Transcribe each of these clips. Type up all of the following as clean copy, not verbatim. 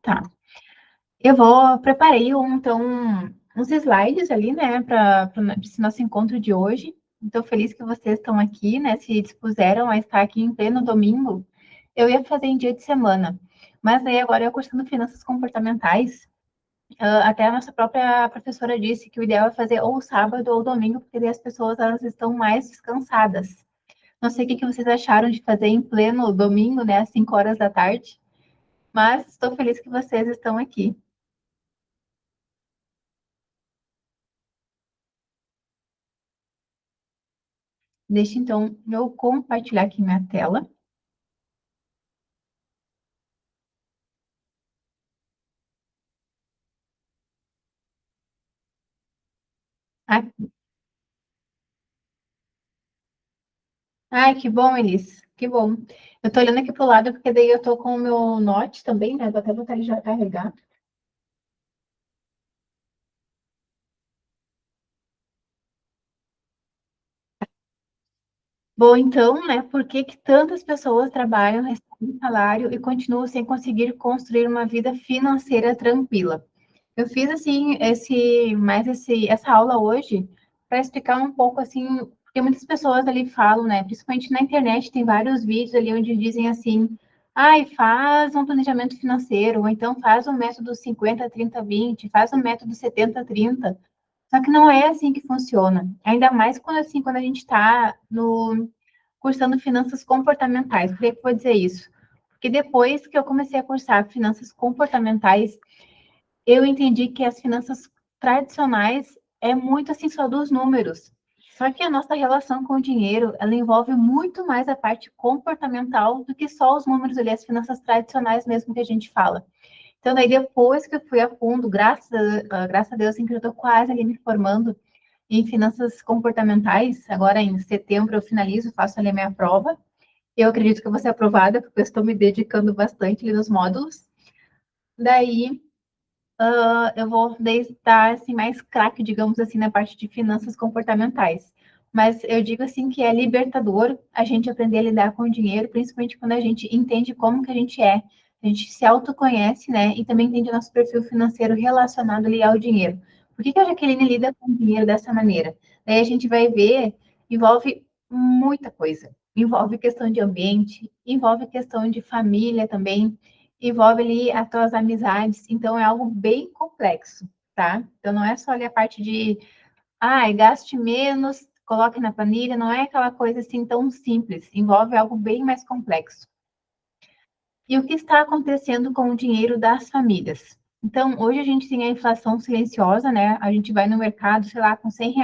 Tá. Eu vou preparei uns slides ali, né, para esse nosso encontro de hoje. Estou feliz que vocês estão aqui, né, se dispuseram a estar aqui em pleno domingo. Eu ia fazer em dia de semana, mas aí agora eu cursando finanças comportamentais, até a nossa própria professora disse que o ideal é fazer ou sábado ou domingo, porque daí as pessoas elas estão mais descansadas. Não sei o que que vocês acharam de fazer em pleno domingo, né, às 5 horas da tarde, mas estou feliz que vocês estão aqui. Deixa então eu compartilhar aqui minha tela. Ah, ai, que bom, Elis. Que bom. Eu tô olhando aqui pro lado porque daí eu tô com o meu Note também, né? Vou até botar ele já carregar. Bom, então, né? Por que que tantas pessoas trabalham, recebem salário e continuam sem conseguir construir uma vida financeira tranquila? Eu fiz assim essa aula hoje para explicar um pouco assim, porque muitas pessoas ali falam, né? Principalmente na internet tem vários vídeos ali onde dizem assim, ai, faz um planejamento financeiro, ou então faz o método 50-30-20, faz o método 70-30. Só que não é assim que funciona. Ainda mais quando a gente está no cursando finanças comportamentais. Por que que eu vou dizer isso? Porque depois que eu comecei a cursar finanças comportamentais, eu entendi que as finanças tradicionais é muito assim só dos números. Só que a nossa relação com o dinheiro, ela envolve muito mais a parte comportamental do que só os números ali, as finanças tradicionais mesmo que a gente fala. Então, daí depois que eu fui a fundo, graças a Deus, assim, que eu estou quase ali me formando em finanças comportamentais, agora em setembro eu finalizo, faço ali a minha prova. Eu acredito que eu vou ser aprovada, porque eu estou me dedicando bastante ali nos módulos. Daí, eu vou estar assim, mais craque, digamos assim, na parte de finanças comportamentais. Mas eu digo assim que é libertador a gente aprender a lidar com o dinheiro, principalmente quando a gente entende como que a gente é, a gente se autoconhece, né? E também entende o nosso perfil financeiro relacionado ali ao dinheiro. Por que que a Jaqueline lida com o dinheiro dessa maneira? Daí a gente vai ver, envolve muita coisa. Envolve questão de ambiente, envolve questão de família também, envolve ali as tuas amizades, então é algo bem complexo, tá? Então não é só ali a parte de, gaste menos, coloque na planilha, não é aquela coisa assim tão simples, envolve algo bem mais complexo. E o que está acontecendo com o dinheiro das famílias? Então, hoje a gente tem a inflação silenciosa, né? A gente vai no mercado, sei lá, com R$ 100,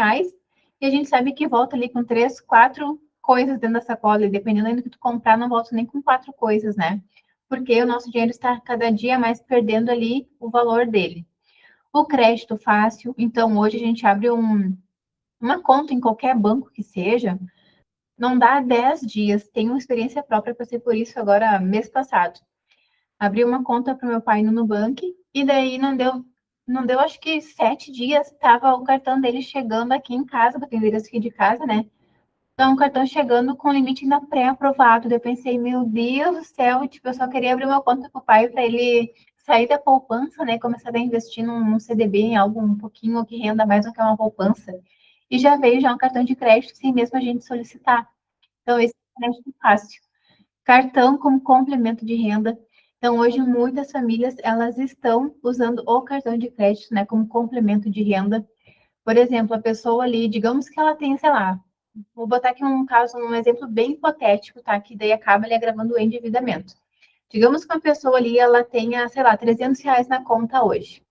e a gente sabe que volta ali com três, quatro coisas dentro da sacola, e dependendo do que tu comprar, não volta nem com quatro coisas, né? Porque o nosso dinheiro está cada dia mais perdendo ali o valor dele. O crédito fácil, então hoje a gente abre uma conta em qualquer banco que seja, não dá 10 dias. Tenho uma experiência própria, passei por isso agora mês passado. Abri uma conta para o meu pai no Nubank e daí não deu acho que 7 dias, estava o cartão dele chegando aqui em casa, para atender aqui de casa, né? Então, o cartão chegando com limite ainda pré-aprovado. Eu pensei, meu Deus do céu, tipo, eu só queria abrir uma conta para o pai para ele sair da poupança, né? Começar a investir num CDB, em algo um pouquinho que renda mais do que uma poupança. E já veio já um cartão de crédito sem mesmo a gente solicitar. Então, esse é um crédito fácil. Cartão como complemento de renda. Então, hoje, muitas famílias, elas estão usando o cartão de crédito, né, como complemento de renda. Por exemplo, a pessoa ali, digamos que ela tenha, sei lá, vou botar aqui um exemplo bem hipotético, tá? Que daí acaba ali agravando o endividamento. Digamos que uma pessoa ali, ela tenha, sei lá, R$ 300 na conta hoje.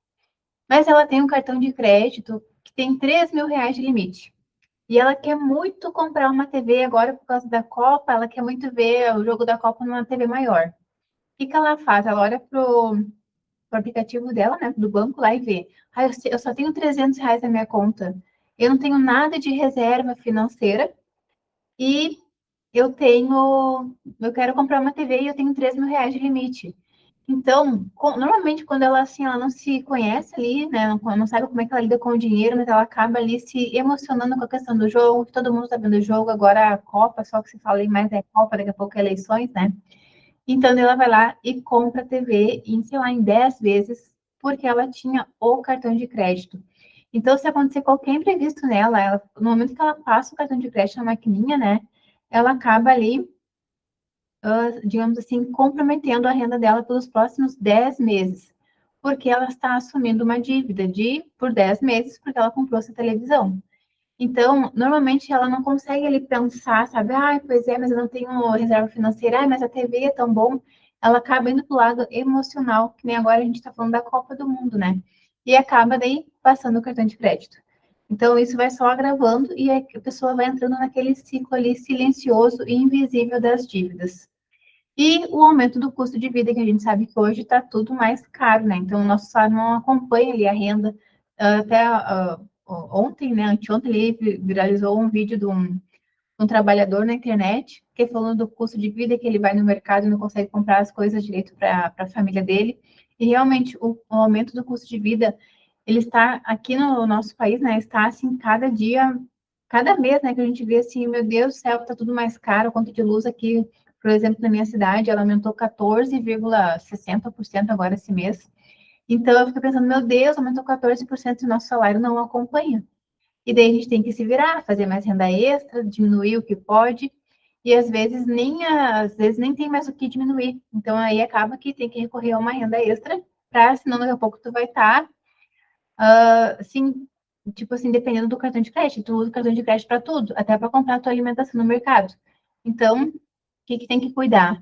Mas ela tem um cartão de crédito que tem R$ 3.000 de limite. E ela quer muito comprar uma TV agora por causa da Copa, ela quer muito ver o jogo da Copa numa TV maior. O que que ela faz? Ela olha pro aplicativo dela, né, do banco lá e vê. Eu só tenho R$ 300 na minha conta. Eu não tenho nada de reserva financeira e eu quero comprar uma TV e eu tenho R$ 3.000 de limite. Então, normalmente quando ela assim, ela não se conhece ali, né, não sabe como é que ela lida com o dinheiro, mas ela acaba ali se emocionando com a questão do jogo, todo mundo está vendo o jogo, agora a Copa, só que se fala aí mais é Copa, daqui a pouco é eleições, né? Então, ela vai lá e compra a TV em, sei lá, em 10 vezes, porque ela tinha o cartão de crédito. Então, se acontecer qualquer imprevisto nela, no momento que ela passa o cartão de crédito na maquininha, né, ela acaba ali, digamos assim, comprometendo a renda dela pelos próximos 10 meses, porque ela está assumindo uma dívida por 10 meses, porque ela comprou essa televisão. Então, normalmente ela não consegue ali pensar, sabe? Ah, pois é, mas eu não tenho reserva financeira, ah, mas a TV é tão bom. Ela acaba indo para o lado emocional, que nem agora a gente está falando da Copa do Mundo, né? E acaba daí passando o cartão de crédito. Então, isso vai só agravando e a pessoa vai entrando naquele ciclo ali silencioso e invisível das dívidas. E o aumento do custo de vida, que a gente sabe que hoje está tudo mais caro, né? Então, o nosso salário não acompanha ali a renda. Até ontem, né, anteontem, ele viralizou um vídeo de um trabalhador na internet, que falando do custo de vida, que ele vai no mercado e não consegue comprar as coisas direito para a família dele. E realmente, o aumento do custo de vida, ele está aqui no nosso país, né, está assim, cada dia, cada mês, né, que a gente vê assim, meu Deus do céu, está tudo mais caro, a conta de luz aqui, por exemplo, na minha cidade, ela aumentou 14,60% agora esse mês. Então, eu fico pensando, meu Deus, aumentou 14% e o nosso salário não acompanha. E daí a gente tem que se virar, fazer mais renda extra, diminuir o que pode, e às vezes nem tem mais o que diminuir. Então aí acaba que tem que recorrer a uma renda extra, para senão daqui a pouco tu vai estar assim, tipo assim, dependendo do cartão de crédito, tu usa o cartão de crédito para tudo, até para comprar a tua alimentação no mercado. Então, o que que tem que cuidar?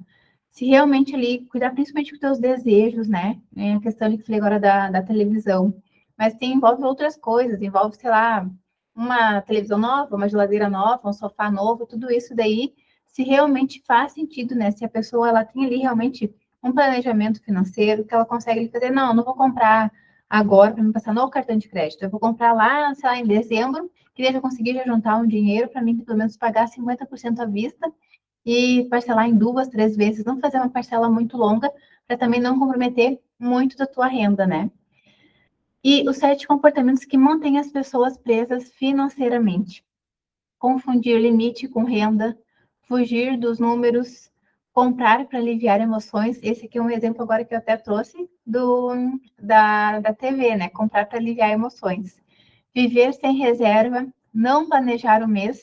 Se realmente ali, cuidar principalmente dos teus desejos, né? É a questão que eu falei agora da televisão. Mas tem, envolve outras coisas, envolve, sei lá, uma televisão nova, uma geladeira nova, um sofá novo, tudo isso daí, se realmente faz sentido, né? Se a pessoa, ela tem ali realmente um planejamento financeiro, que ela consegue fazer, não, não vou comprar agora para me passar no cartão de crédito. Eu vou comprar lá, sei lá, em dezembro, que daí eu conseguir já juntar um dinheiro para mim, pelo menos pagar 50% à vista e parcelar em duas, três vezes, não fazer uma parcela muito longa, para também não comprometer muito da tua renda, né? E os 7 comportamentos que mantêm as pessoas presas financeiramente. Confundir limite com renda, fugir dos números, comprar para aliviar emoções. Esse aqui é um exemplo agora que eu até trouxe da TV, né? Comprar para aliviar emoções. Viver sem reserva, não planejar o mês,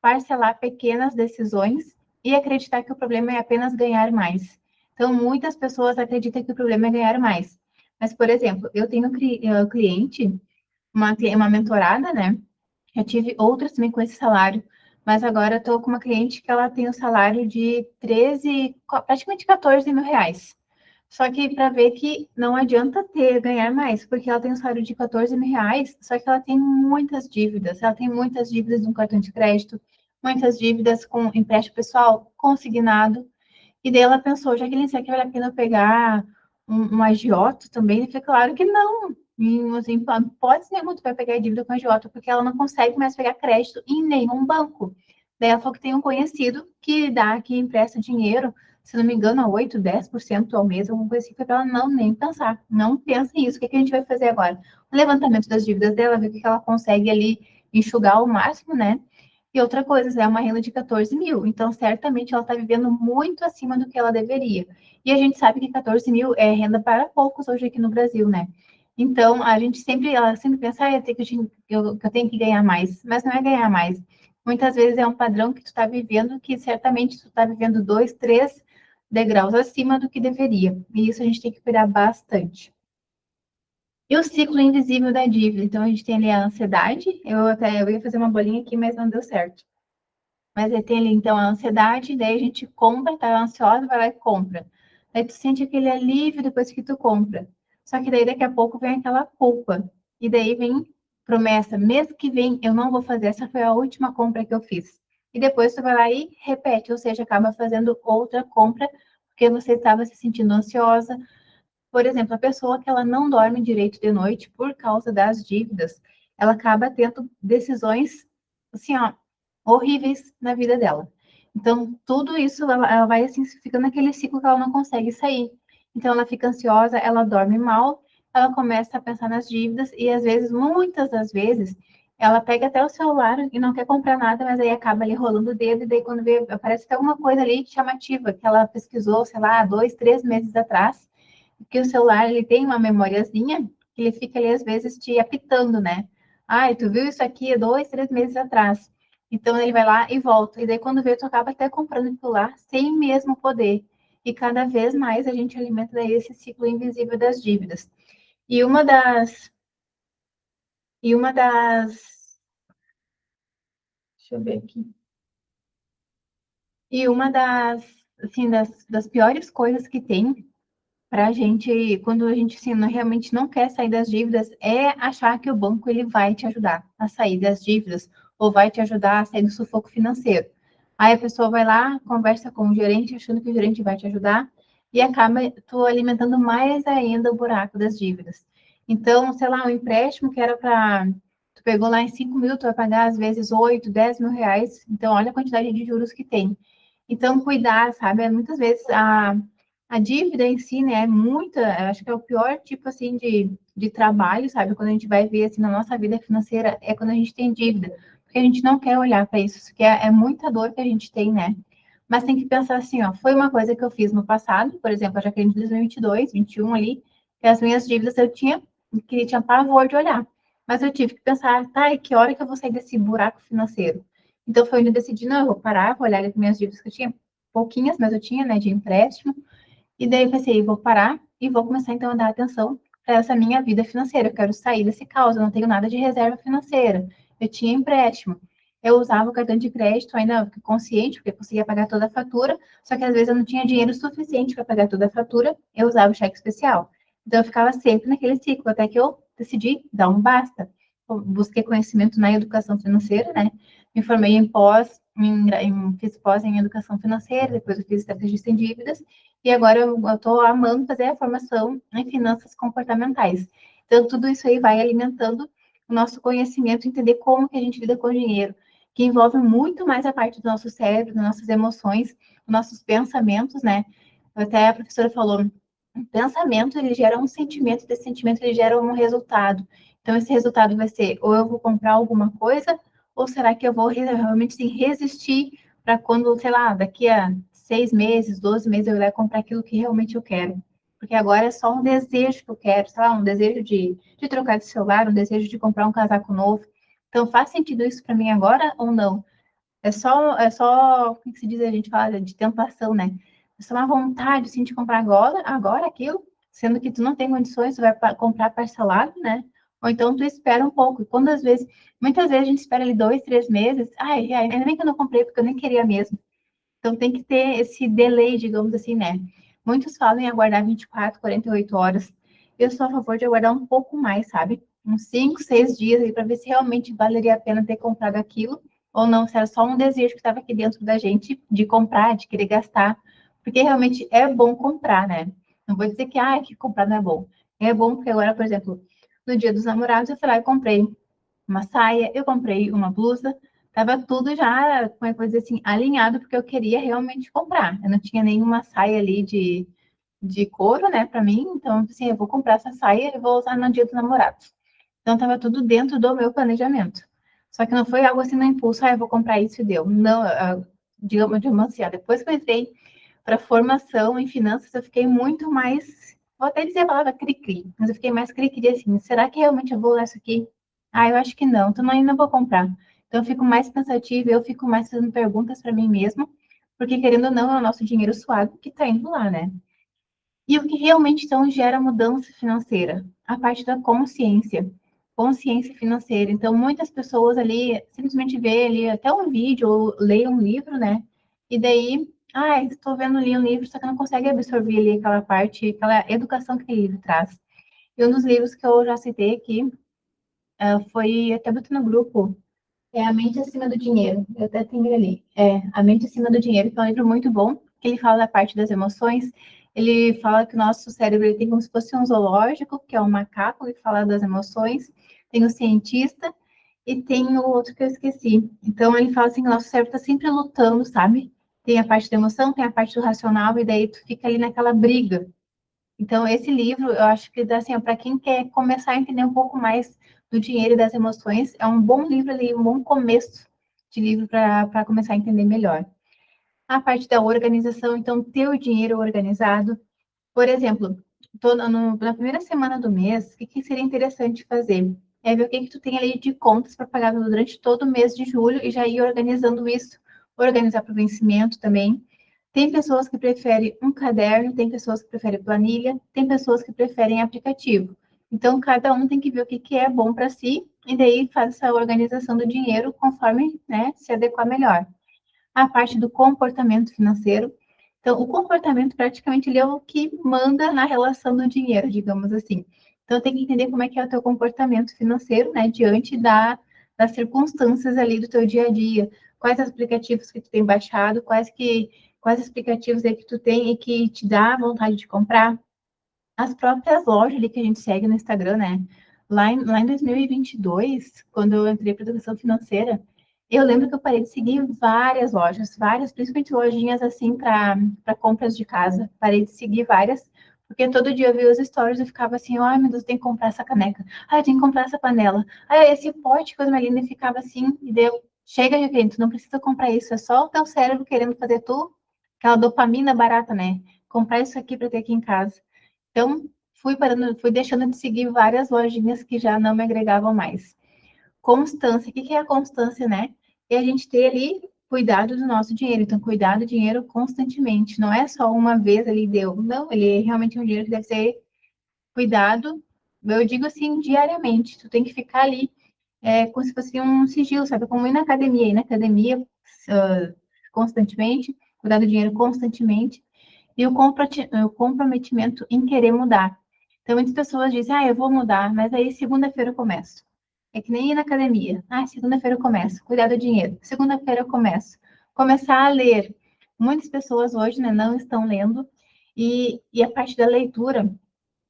parcelar pequenas decisões e acreditar que o problema é apenas ganhar mais. Então, muitas pessoas acreditam que o problema é ganhar mais. Mas, por exemplo, eu tenho cliente, uma mentorada, né? Já tive outras também com esse salário, mas agora estou com uma cliente que ela tem o um salário de 13, praticamente 14 mil reais. Só que para ver que não adianta ganhar mais, porque ela tem um salário de 14 mil reais, só que ela tem muitas dívidas. Ela tem muitas dívidas no cartão de crédito, muitas dívidas com empréstimo pessoal, consignado. E daí ela pensou, Jaqueline, será que vale a pena pegar um agiota também? E foi claro que não. E, assim, pode ser muito vai pegar dívida com agiota, porque ela não consegue mais pegar crédito em nenhum banco. Daí ela falou que tem um conhecido que empresta dinheiro, se não me engano, a 8, 10% ao mês, alguma coisa assim, para ela não nem pensar. Não pensa nisso. O que a gente vai fazer agora? O levantamento das dívidas dela, ver o que ela consegue ali enxugar ao máximo, né? E outra coisa, é uma renda de 14 mil. Então, certamente, ela está vivendo muito acima do que ela deveria. E a gente sabe que 14 mil é renda para poucos hoje aqui no Brasil, né? Então, ela sempre pensa, eu tenho que ganhar mais. Mas não é ganhar mais. Muitas vezes é um padrão que tu está vivendo, que certamente tu está vivendo 2, 3 degraus acima do que deveria. E isso a gente tem que cuidar bastante. E o ciclo invisível da dívida. Então, a gente tem ali a ansiedade. Eu ia fazer uma bolinha aqui, mas não deu certo. Mas aí tem ali, então, a ansiedade, daí a gente compra, tá ansiosa, vai lá e compra. Aí tu sente aquele alívio depois que tu compra. Só que daí daqui a pouco vem aquela culpa. E daí vem promessa, mês que vem eu não vou fazer, essa foi a última compra que eu fiz. E depois tu vai lá e repete, ou seja, acaba fazendo outra compra, porque você estava se sentindo ansiosa. Por exemplo, a pessoa que ela não dorme direito de noite por causa das dívidas, ela acaba tendo decisões, assim, ó, horríveis na vida dela. Então, tudo isso, ela vai, assim, ficando naquele ciclo que ela não consegue sair. Então, ela fica ansiosa, ela dorme mal, ela começa a pensar nas dívidas e, às vezes, muitas das vezes, ela pega até o celular e não quer comprar nada, mas aí acaba ali rolando o dedo, e daí quando vê, aparece até alguma coisa ali chamativa, que ela pesquisou, sei lá, 2, 3 meses atrás, que o celular, ele tem uma memoriazinha, que ele fica ali, às vezes, te apitando, né? Ai, tu viu isso aqui há 2, 3 meses atrás. Então, ele vai lá e volta. E daí, quando vê, tu acaba até comprando aquilo lá, sem mesmo poder. E cada vez mais a gente alimenta daí esse ciclo invisível das dívidas. E uma das... E uma das... Deixa eu ver aqui. E uma das, assim, das piores coisas que tem para a gente, quando a gente assim, realmente não quer sair das dívidas, é achar que o banco ele vai te ajudar a sair das dívidas ou vai te ajudar a sair do sufoco financeiro. Aí a pessoa vai lá, conversa com o gerente, achando que o gerente vai te ajudar e acaba tu alimentando mais ainda o buraco das dívidas. Então, sei lá, um empréstimo que era para tu pegou lá em 5 mil, tu vai pagar às vezes 8, 10 mil reais. Então, olha a quantidade de juros que tem. Então, cuidar, sabe? Muitas vezes a dívida em si, né, é muita, eu acho que é o pior tipo, assim, de trabalho, sabe? Quando a gente vai ver, assim, na nossa vida financeira, é quando a gente tem dívida. Porque a gente não quer olhar para isso, que é muita dor que a gente tem, né? Mas tem que pensar assim, ó, foi uma coisa que eu fiz no passado, por exemplo, eu já queria em 2022, 21 ali, que as minhas dívidas eu tinha pavor de olhar. Mas eu tive que pensar, tá, e que hora que eu vou sair desse buraco financeiro? Então foi onde eu decidi, não, eu vou parar, vou olhar as minhas dívidas que eu tinha, pouquinhas, mas eu tinha, né, de empréstimo, e daí eu pensei, vou parar e vou começar então a dar atenção para essa minha vida financeira. Eu quero sair desse caos, eu não tenho nada de reserva financeira. Eu tinha empréstimo. Eu usava o cartão de crédito ainda consciente, porque eu conseguia pagar toda a fatura, só que às vezes eu não tinha dinheiro suficiente para pagar toda a fatura, eu usava o cheque especial. Então eu ficava sempre naquele ciclo, até que eu decidi dar um basta. Eu busquei conhecimento na educação financeira, né? Me formei em pós, fiz pós em educação financeira, depois eu fiz estrategista em dívidas, e agora eu estou amando fazer a formação em finanças comportamentais. Então, tudo isso aí vai alimentando o nosso conhecimento, entender como que a gente lida com o dinheiro, que envolve muito mais a parte do nosso cérebro, das nossas emoções, nossos pensamentos, né? Até a professora falou, um pensamento, ele gera um sentimento, desse sentimento ele gera um resultado. Então, esse resultado vai ser, ou eu vou comprar alguma coisa, ou será que eu vou realmente sim, resistir para quando, sei lá, daqui a 6 meses, 12 meses, eu ir lá comprar aquilo que realmente eu quero. Porque agora é só um desejo que eu quero, sei lá, um desejo de trocar de celular, um desejo de comprar um casaco novo. Então, faz sentido isso para mim agora ou não? Como que se diz, a gente fala de tentação, né? É só uma vontade, assim, de comprar agora aquilo, sendo que tu não tem condições, tu vai comprar parcelado, né? Ou então tu espera um pouco. E quando às vezes, muitas vezes a gente espera ali 2, 3 meses, ainda bem que eu não comprei, porque eu nem queria mesmo. Então tem que ter esse delay, digamos assim, né? Muitos falam em aguardar 24, 48 horas. Eu sou a favor de aguardar um pouco mais, sabe? Uns 5, 6 dias aí para ver se realmente valeria a pena ter comprado aquilo ou não, se era só um desejo que estava aqui dentro da gente de comprar, de querer gastar, porque realmente é bom comprar, né? Não vou dizer que comprar não é bom. É bom porque agora, por exemplo, no Dia dos Namorados eu fui lá e comprei uma saia, eu comprei uma blusa, tava tudo já, como é que eu vou dizer assim, alinhado, porque eu queria realmente comprar. Eu não tinha nenhuma saia ali de couro, né, para mim, então, assim, eu vou comprar essa saia e vou usar no Dia dos Namorados. Então, tava tudo dentro do meu planejamento. Só que não foi algo assim no impulso, eu vou comprar isso e deu. Não, digamos assim, depois que eu entrei para formação em finanças, eu fiquei muito mais, vou até dizer a palavra cri-cri, mas eu fiquei mais cri-cri assim, será que realmente eu vou usar isso aqui? Eu acho que não, então ainda vou comprar. Então eu fico mais pensativa, eu fico mais fazendo perguntas para mim mesma, porque querendo ou não, é o nosso dinheiro suado que está indo lá, né? E o que realmente então gera mudança financeira? A parte da consciência financeira. Então, muitas pessoas ali simplesmente vê ali até um vídeo ou lê um livro, né? E daí, estou vendo ali um livro, só que não consegue absorver ali aquela parte, aquela educação que aquele livro traz. E um dos livros que eu já citei aqui foi, até botei no grupo, é A Mente Acima do Dinheiro. Eu até tenho ele ali. É A Mente Acima do Dinheiro, que é um livro muito bom, que ele fala da parte das emoções. Ele fala que o nosso cérebro ele tem como se fosse um zoológico, que é um macaco, que fala das emoções. Tem o cientista e tem o outro que eu esqueci. Então, ele fala assim que o nosso cérebro está sempre lutando, sabe? Tem a parte da emoção, tem a parte do racional, e daí tu fica ali naquela briga. Então, esse livro, eu acho que dá assim, para quem quer começar a entender um pouco mais do Dinheiro e das Emoções. É um bom livro ali, um bom começo de livro para começar a entender melhor. A parte da organização, então, ter o dinheiro organizado. Por exemplo, na primeira semana do mês, o que seria interessante fazer? É ver o que tu tem ali de contas para pagar durante todo o mês de julho e já ir organizando isso. Organizar para o vencimento também. Tem pessoas que preferem um caderno, tem pessoas que preferem planilha, tem pessoas que preferem aplicativo. Então, cada um tem que ver o que é bom para si e daí faz essa organização do dinheiro conforme, né, se adequar melhor. A parte do comportamento financeiro. Então, o comportamento praticamente ele é o que manda na relação do dinheiro, digamos assim. Então, tem que entender como é que é o teu comportamento financeiro, né, diante das circunstâncias ali do teu dia a dia. Quais aplicativos que tu tem baixado, quais aplicativos aí que tu tem e que te dá vontade de comprar. As próprias lojas ali que a gente segue no Instagram, né? Lá em 2022, quando eu entrei para educação financeira, eu lembro que eu parei de seguir várias lojas, várias, principalmente lojinhas assim para compras de casa. Parei de seguir várias, porque todo dia eu via os stories e ficava assim, ai meu Deus, tem que comprar essa caneca, ai, tem que comprar essa panela, ai, esse pote, coisa mais linda, e ficava assim, e deu, chega, gente, não precisa comprar isso, é só o teu cérebro querendo fazer tu, aquela dopamina barata, né? Comprar isso aqui para ter aqui em casa. Então, fui deixando de seguir várias lojinhas que já não me agregavam mais. Constância, o que é a constância, né? É a gente ter ali cuidado do nosso dinheiro. Então, cuidar do dinheiro constantemente. Não é só uma vez ali deu. Não, ele é realmente um dinheiro que deve ser cuidado. Eu digo assim, diariamente. Tu tem que ficar ali como se fosse um sigilo, sabe? Como ir na academia. Ir na academia constantemente, cuidar do dinheiro constantemente e o comprometimento em querer mudar. Então, muitas pessoas dizem, eu vou mudar, mas aí segunda-feira eu começo. É que nem ir na academia. Segunda-feira eu começo. Cuidar do dinheiro. Segunda-feira eu começo. Começar a ler. Muitas pessoas hoje, né, não estão lendo. E a parte da leitura,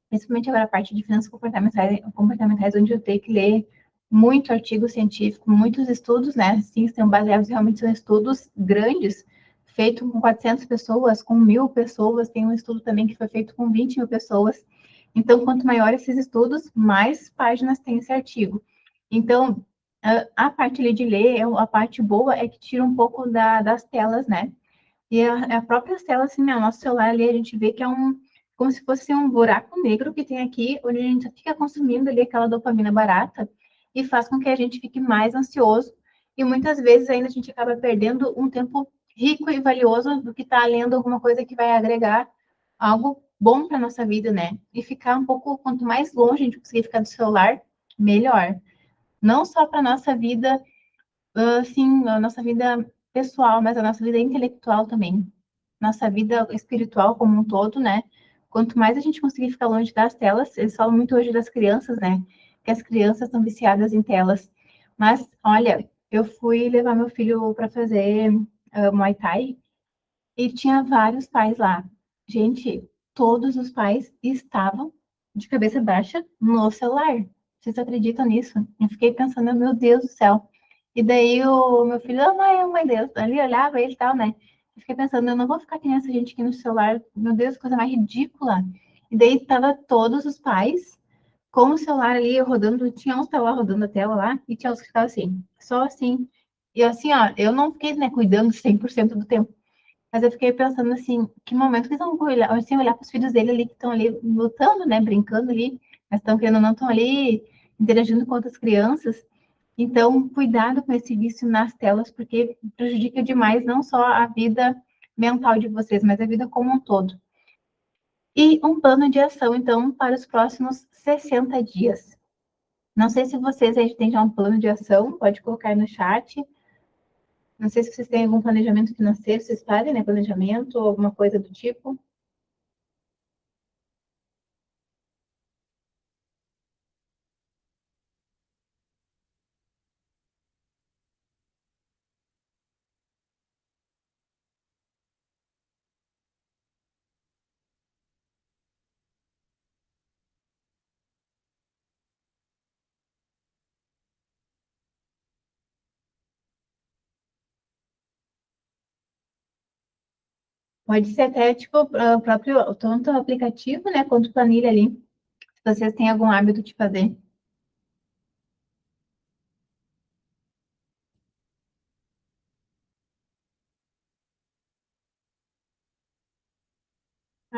principalmente agora a parte de finanças comportamentais, onde eu tenho que ler muito artigo científico, muitos estudos, né? Sim, estão baseados realmente em estudos grandes, feito com 400 pessoas, com 1.000 pessoas. Tem um estudo também que foi feito com 20.000 pessoas. Então, quanto maior esses estudos, mais páginas tem esse artigo. Então, a parte ali de ler, a parte boa é que tira um pouco das telas, né? E a própria tela, assim, né, o nosso celular ali, a gente vê que é como se fosse um buraco negro que tem aqui, onde a gente fica consumindo ali aquela dopamina barata e faz com que a gente fique mais ansioso e muitas vezes ainda a gente acaba perdendo um tempo rico e valioso do que está lendo alguma coisa que vai agregar algo bom para nossa vida, né? E ficar um pouco, quanto mais longe a gente conseguir ficar do celular, melhor. Não só para nossa vida assim, a nossa vida pessoal, mas a nossa vida intelectual também. Nossa vida espiritual como um todo, né? Quanto mais a gente conseguir ficar longe das telas, eles falam muito hoje das crianças, né? Que as crianças estão viciadas em telas. Mas, olha, eu fui levar meu filho para fazer Muay Thai e tinha vários pais lá. Gente, todos os pais estavam de cabeça baixa no celular. Vocês acreditam nisso? Eu fiquei pensando, meu Deus do céu. E daí o meu filho, oh, mãe, Deus, ali olhava ele e tal, né? Eu fiquei pensando, eu não vou ficar que nem essa gente aqui no celular. Meu Deus, coisa mais ridícula. E daí tava todos os pais com o celular ali rodando, tinha uns que estavam rodando a tela lá, e tinha uns que estavam assim, só assim. E assim, ó, eu não fiquei, né, cuidando 100% do tempo. Mas eu fiquei pensando assim, que momento que eles vão olhar, assim, olhar para os filhos dele ali que estão ali lutando, né, brincando ali, mas estão querendo não estão ali interagindo com outras crianças. Então, cuidado com esse vício nas telas, porque prejudica demais não só a vida mental de vocês, mas a vida como um todo. E um plano de ação, então, para os próximos 60 dias. Não sei se vocês aí têm já um plano de ação, pode colocar aí no chat. Não sei se vocês têm algum planejamento financeiro, vocês fazem, né, planejamento ou alguma coisa do tipo. Pode ser até, tipo, o próprio, tanto o aplicativo, né, quanto planilha ali, se vocês têm algum hábito de fazer.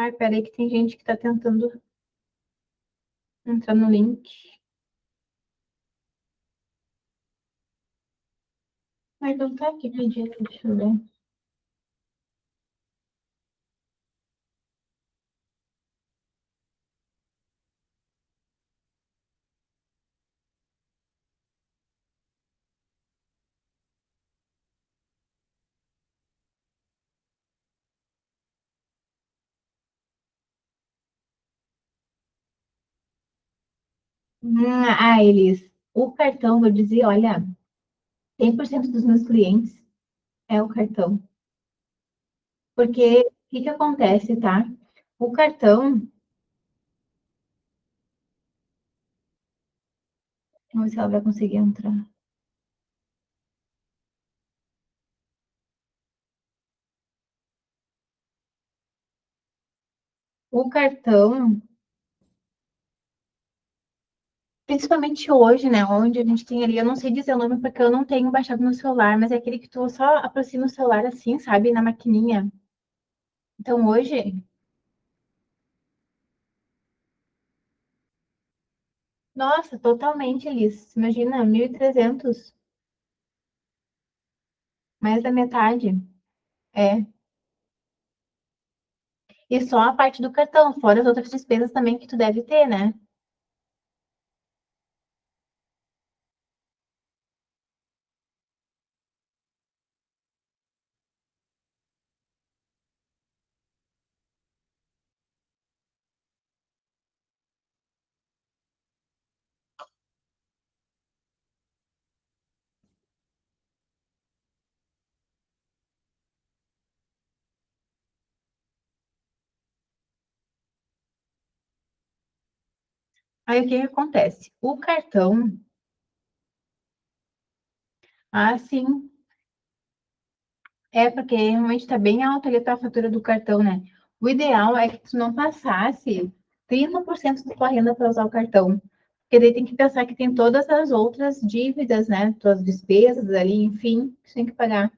Ai, peraí que tem gente que tá tentando entrar no link. Mas não tá aqui pedindo, deixa eu ver. Eles, o cartão, vou dizer, olha, 100% dos meus clientes é o cartão. Porque o que que acontece, tá? O cartão, vamos ver se ela vai conseguir entrar. O cartão, principalmente hoje, né? Onde a gente tem ali, eu não sei dizer o nome porque eu não tenho baixado no celular, mas é aquele que tu só aproxima o celular assim, sabe? Na maquininha. Então hoje, nossa, totalmente, Elis. Imagina, 1.300, mais da metade. É. E só a parte do cartão, fora as outras despesas também que tu deve ter, né? Aí o que que acontece? O cartão, sim, é porque realmente está bem alta ali a tua fatura do cartão, né? O ideal é que tu não passasse 30% da tua renda para usar o cartão. Porque daí tem que pensar que tem todas as outras dívidas, né? Tuas despesas ali, enfim, que tu tem que pagar.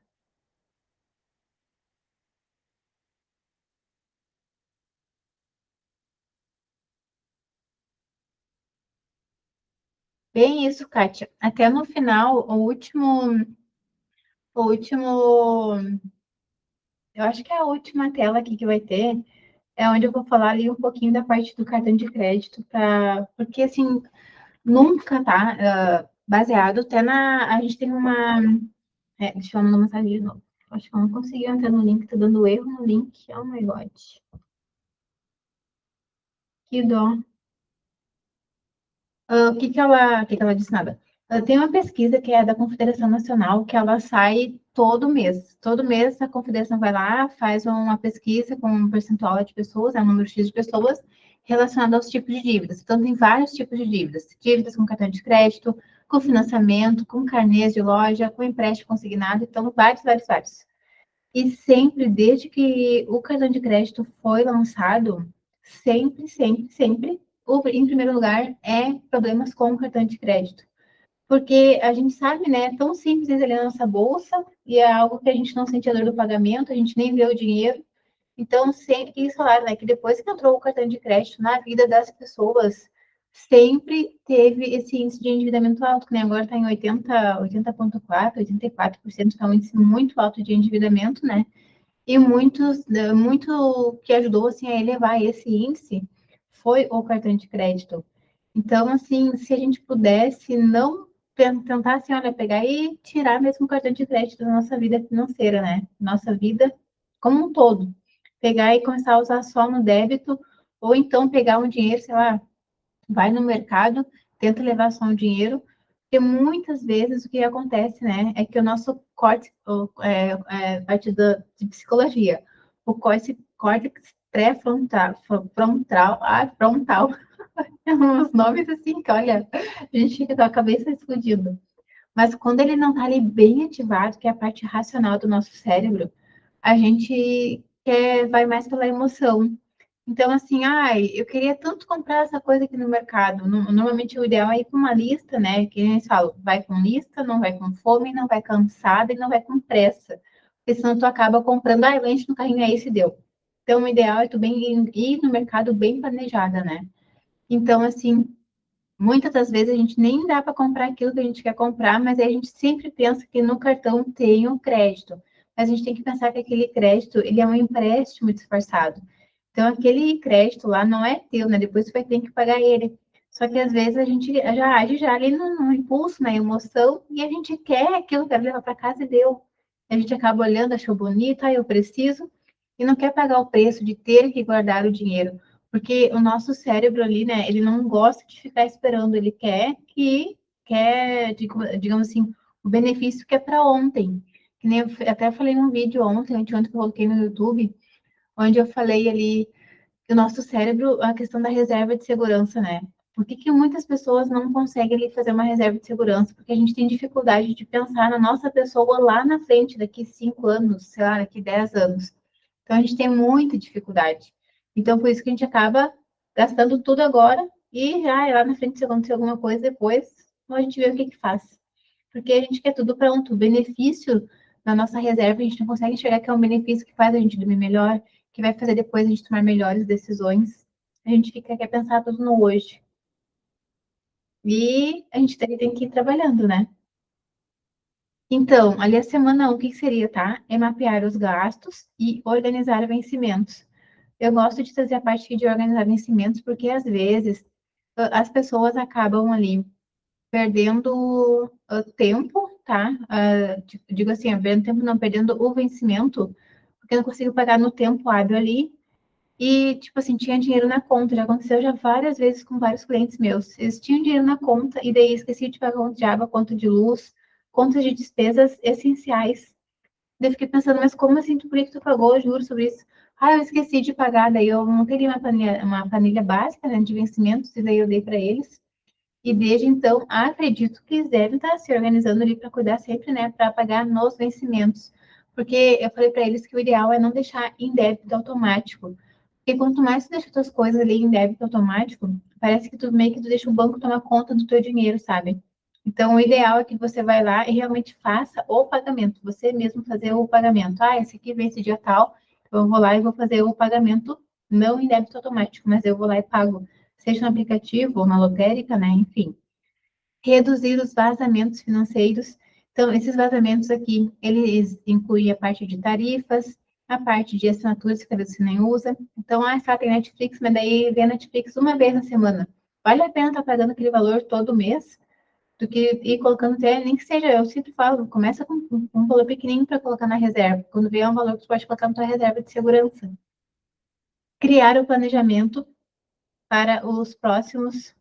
Bem isso, Kátia. Até no final, o último, eu acho que é a última tela aqui que vai ter, é onde eu vou falar ali um pouquinho da parte do cartão de crédito, porque assim, nunca tá baseado até a gente tem uma, deixa eu mandar uma mensagem de novo. Acho que eu não consegui entrar no link, tá dando erro no link. Oh my God. Que dó. O que que ela disse nada? Tem uma pesquisa que é da Confederação Nacional que ela sai todo mês. Todo mês a Confederação vai lá, faz uma pesquisa com um percentual de pessoas, um número X de pessoas, relacionado aos tipos de dívidas. Então, tem vários tipos de dívidas. Dívidas com cartão de crédito, com financiamento, com carnês de loja, com empréstimo consignado. Então, vários, vários, vários. E sempre, desde que o cartão de crédito foi lançado, sempre, sempre, sempre, em primeiro lugar, é problemas com o cartão de crédito. Porque a gente sabe, né, é tão simples ele na nossa bolsa, e é algo que a gente não sente a dor do pagamento, a gente nem vê o dinheiro. Então, sempre que eles falaram, né, que depois que entrou o cartão de crédito na vida das pessoas, sempre teve esse índice de endividamento alto, que né, agora está em 80,4%, 84%, que é um índice muito alto de endividamento, né? E muito que ajudou assim, a elevar esse índice foi o cartão de crédito. Então, assim, se a gente pudesse não tentar assim, olha, pegar e tirar mesmo o cartão de crédito da nossa vida financeira, né? Nossa vida como um todo. Pegar e começar a usar só no débito, ou então pegar um dinheiro, sei lá, vai no mercado, tenta levar só um dinheiro, porque muitas vezes o que acontece, né, é que o nosso córtex, parte de psicologia, o córtex pré-frontal, frontal, uns nomes assim que, olha, a gente fica com a cabeça explodindo. Mas quando ele não está ali bem ativado, que é a parte racional do nosso cérebro, a gente vai mais pela emoção. Então, assim, eu queria tanto comprar essa coisa aqui no mercado. Normalmente o ideal é ir com uma lista, né? Que eles falam, vai com lista, não vai com fome, não vai cansada e não vai com pressa. Porque senão tu acaba comprando, enche no carrinho aí se deu. Então, o ideal é tu bem ir no mercado bem planejada, né? Então, assim, muitas das vezes a gente nem dá para comprar aquilo que a gente quer comprar, mas aí a gente sempre pensa que no cartão tem um crédito. Mas a gente tem que pensar que aquele crédito, ele é um empréstimo disfarçado. Então, aquele crédito lá não é teu, né? Depois você vai ter que pagar ele. Só que às vezes a gente já age já ali no impulso, na emoção, e a gente quer aquilo, quer levar para casa e deu. A gente acaba olhando, achou bonito, eu preciso, e não quer pagar o preço de ter que guardar o dinheiro. Porque o nosso cérebro ali, né, ele não gosta de ficar esperando, ele quer, digamos assim, o benefício que é para ontem. Que nem eu até falei num vídeo ontem, anteontem que eu coloquei no YouTube, onde eu falei ali que o nosso cérebro, a questão da reserva de segurança, né? Por que que muitas pessoas não conseguem ali fazer uma reserva de segurança? Porque a gente tem dificuldade de pensar na nossa pessoa lá na frente, daqui 5 anos, sei lá, daqui 10 anos. Então, a gente tem muita dificuldade. Então, por isso que a gente acaba gastando tudo agora e já lá na frente, se acontecer alguma coisa depois, a gente vê o que que faz. Porque a gente quer tudo pronto. O benefício na nossa reserva, a gente não consegue enxergar que é um benefício que faz a gente dormir melhor, que vai fazer depois a gente tomar melhores decisões. A gente quer pensar tudo no hoje. E a gente tem que ir trabalhando, né? Então, ali a semana 1, o que que seria, tá? É mapear os gastos e organizar vencimentos. Eu gosto de trazer a parte de organizar vencimentos, porque às vezes as pessoas acabam ali perdendo tempo, tá? Digo assim, perdendo tempo não, perdendo o vencimento, porque eu não consigo pagar no tempo hábil ali. E, tipo assim, tinha dinheiro na conta, já aconteceu já várias vezes com vários clientes meus. Eles tinham dinheiro na conta e daí esqueci de pagar conta de água, conta de luz, contas de despesas essenciais. Daí eu fiquei pensando, mas como assim, por que tu pagou juros sobre isso? Ah, eu esqueci de pagar, daí eu não teria uma planilha básica, né, de vencimentos, e daí eu dei para eles. E desde então, acredito que eles devem estar se organizando ali para cuidar sempre, né, para pagar nos vencimentos. Porque eu falei para eles que o ideal é não deixar em débito automático. Porque quanto mais tu deixa tuas coisas ali em débito automático, parece que tu meio que tu deixa o banco tomar conta do teu dinheiro, sabe? Então, o ideal é que você vai lá e realmente faça o pagamento, você mesmo fazer o pagamento. Ah, esse aqui vence dia tal, eu vou lá e vou fazer o pagamento, não em débito automático, mas eu vou lá e pago, seja no aplicativo ou na lotérica, né? Enfim. Reduzir os vazamentos financeiros. Então, esses vazamentos aqui, eles incluem a parte de tarifas, a parte de assinaturas que você nem usa. Então, só tem Netflix, mas daí vê Netflix uma vez na semana. Vale a pena estar pagando aquele valor todo mês, do que ir colocando até, nem que seja, eu sempre falo, começa com um valor pequenininho para colocar na reserva. Quando vier um valor que você pode colocar na tua reserva de segurança. Criar o planejamento para os próximos.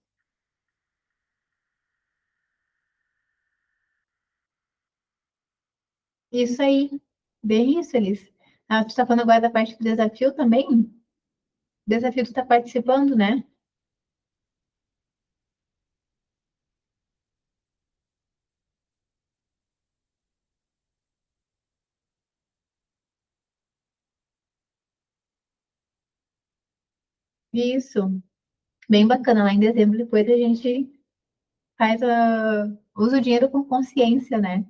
Isso aí, bem isso, Elis. Ah, tu está falando agora da parte do desafio também? Desafio tu está participando, né? Isso, bem bacana. Lá em dezembro, depois a gente usa o dinheiro com consciência, né?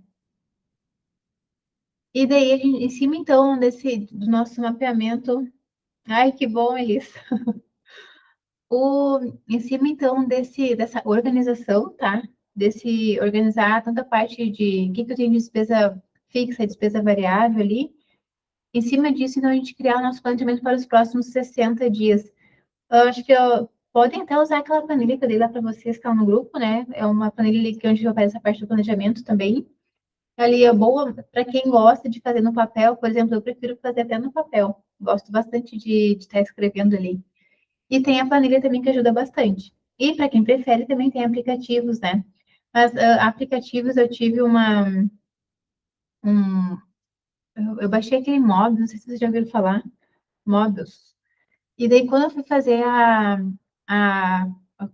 E daí, em cima, então, do nosso mapeamento. Ai, que bom, Elis. Em cima, então, dessa organização, tá? Desse organizar tanta parte de o que eu tenho de despesa fixa, despesa variável ali. Em cima disso, então, a gente criar o nosso planejamento para os próximos 60 dias. Eu acho que podem até usar aquela planilha que eu dei lá para vocês que estão no grupo, né? É uma planilha ali que onde eu faço essa parte do planejamento também. Ali é boa para quem gosta de fazer no papel, por exemplo, eu prefiro fazer até no papel. Gosto bastante de estar escrevendo ali. E tem a planilha também que ajuda bastante. E para quem prefere, também tem aplicativos, né? Mas aplicativos eu tive um, eu baixei aquele Mobius, não sei se vocês já ouviram falar, Mobius. E daí, quando eu fui fazer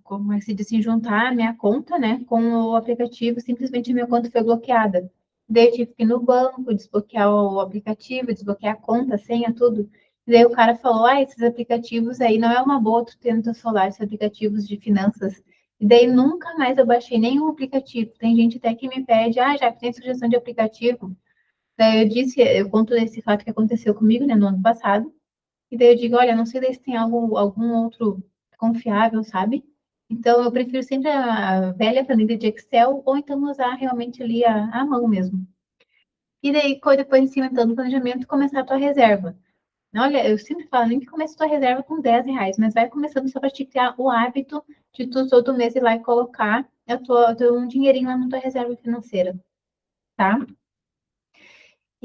como é que se diz assim, juntar a minha conta, né, com o aplicativo, simplesmente a minha conta foi bloqueada. Daí eu tive que ir no banco, desbloquear o aplicativo, desbloquear a conta, a senha, tudo. E daí o cara falou, esses aplicativos aí não é uma boa tu ter no teu celular, esses aplicativos de finanças. E daí nunca mais eu baixei nenhum aplicativo. Tem gente até que me pede, já que tem sugestão de aplicativo. Daí eu conto esse fato que aconteceu comigo, né, no ano passado. e daí eu digo, olha, não sei daí se tem algum outro confiável, sabe? Então, eu prefiro sempre a velha planilha de Excel, ou então usar realmente ali a mão mesmo. E daí, depois, em cima então, do planejamento, começar a tua reserva. Olha, eu sempre falo, nem que comece a tua reserva com R$ 10, mas vai começando só para te criar o hábito de tu todo mês ir lá e colocar um dinheirinho lá na tua reserva financeira, tá?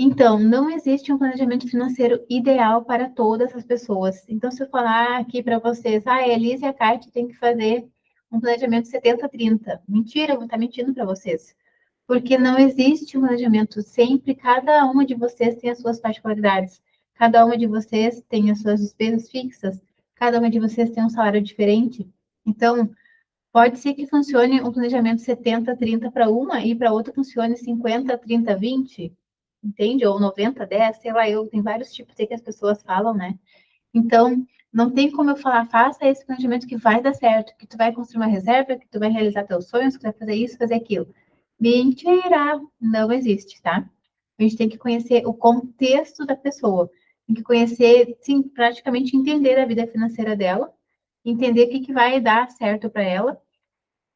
Então, não existe um planejamento financeiro ideal para todas as pessoas. Então, se eu falar aqui para vocês, a Elise e a Kate têm que fazer um planejamento 70-30. Mentira, eu vou estar mentindo para vocês. Porque não existe um planejamento. Sempre, cada uma de vocês tem as suas particularidades. Cada uma de vocês tem as suas despesas fixas. Cada uma de vocês tem um salário diferente. Então, pode ser que funcione um planejamento 70-30 para uma e para outra funcione 50-30-20, entende? Ou 90-10, sei lá, tem vários tipos aí que as pessoas falam, né? Então, não tem como eu falar, faça esse planejamento que vai dar certo, que tu vai construir uma reserva, que tu vai realizar teus sonhos, que tu vai fazer isso, fazer aquilo. Mentira! Não existe, tá? A gente tem que conhecer o contexto da pessoa. Tem que conhecer, sim, praticamente entender a vida financeira dela, entender o que, que vai dar certo para ela,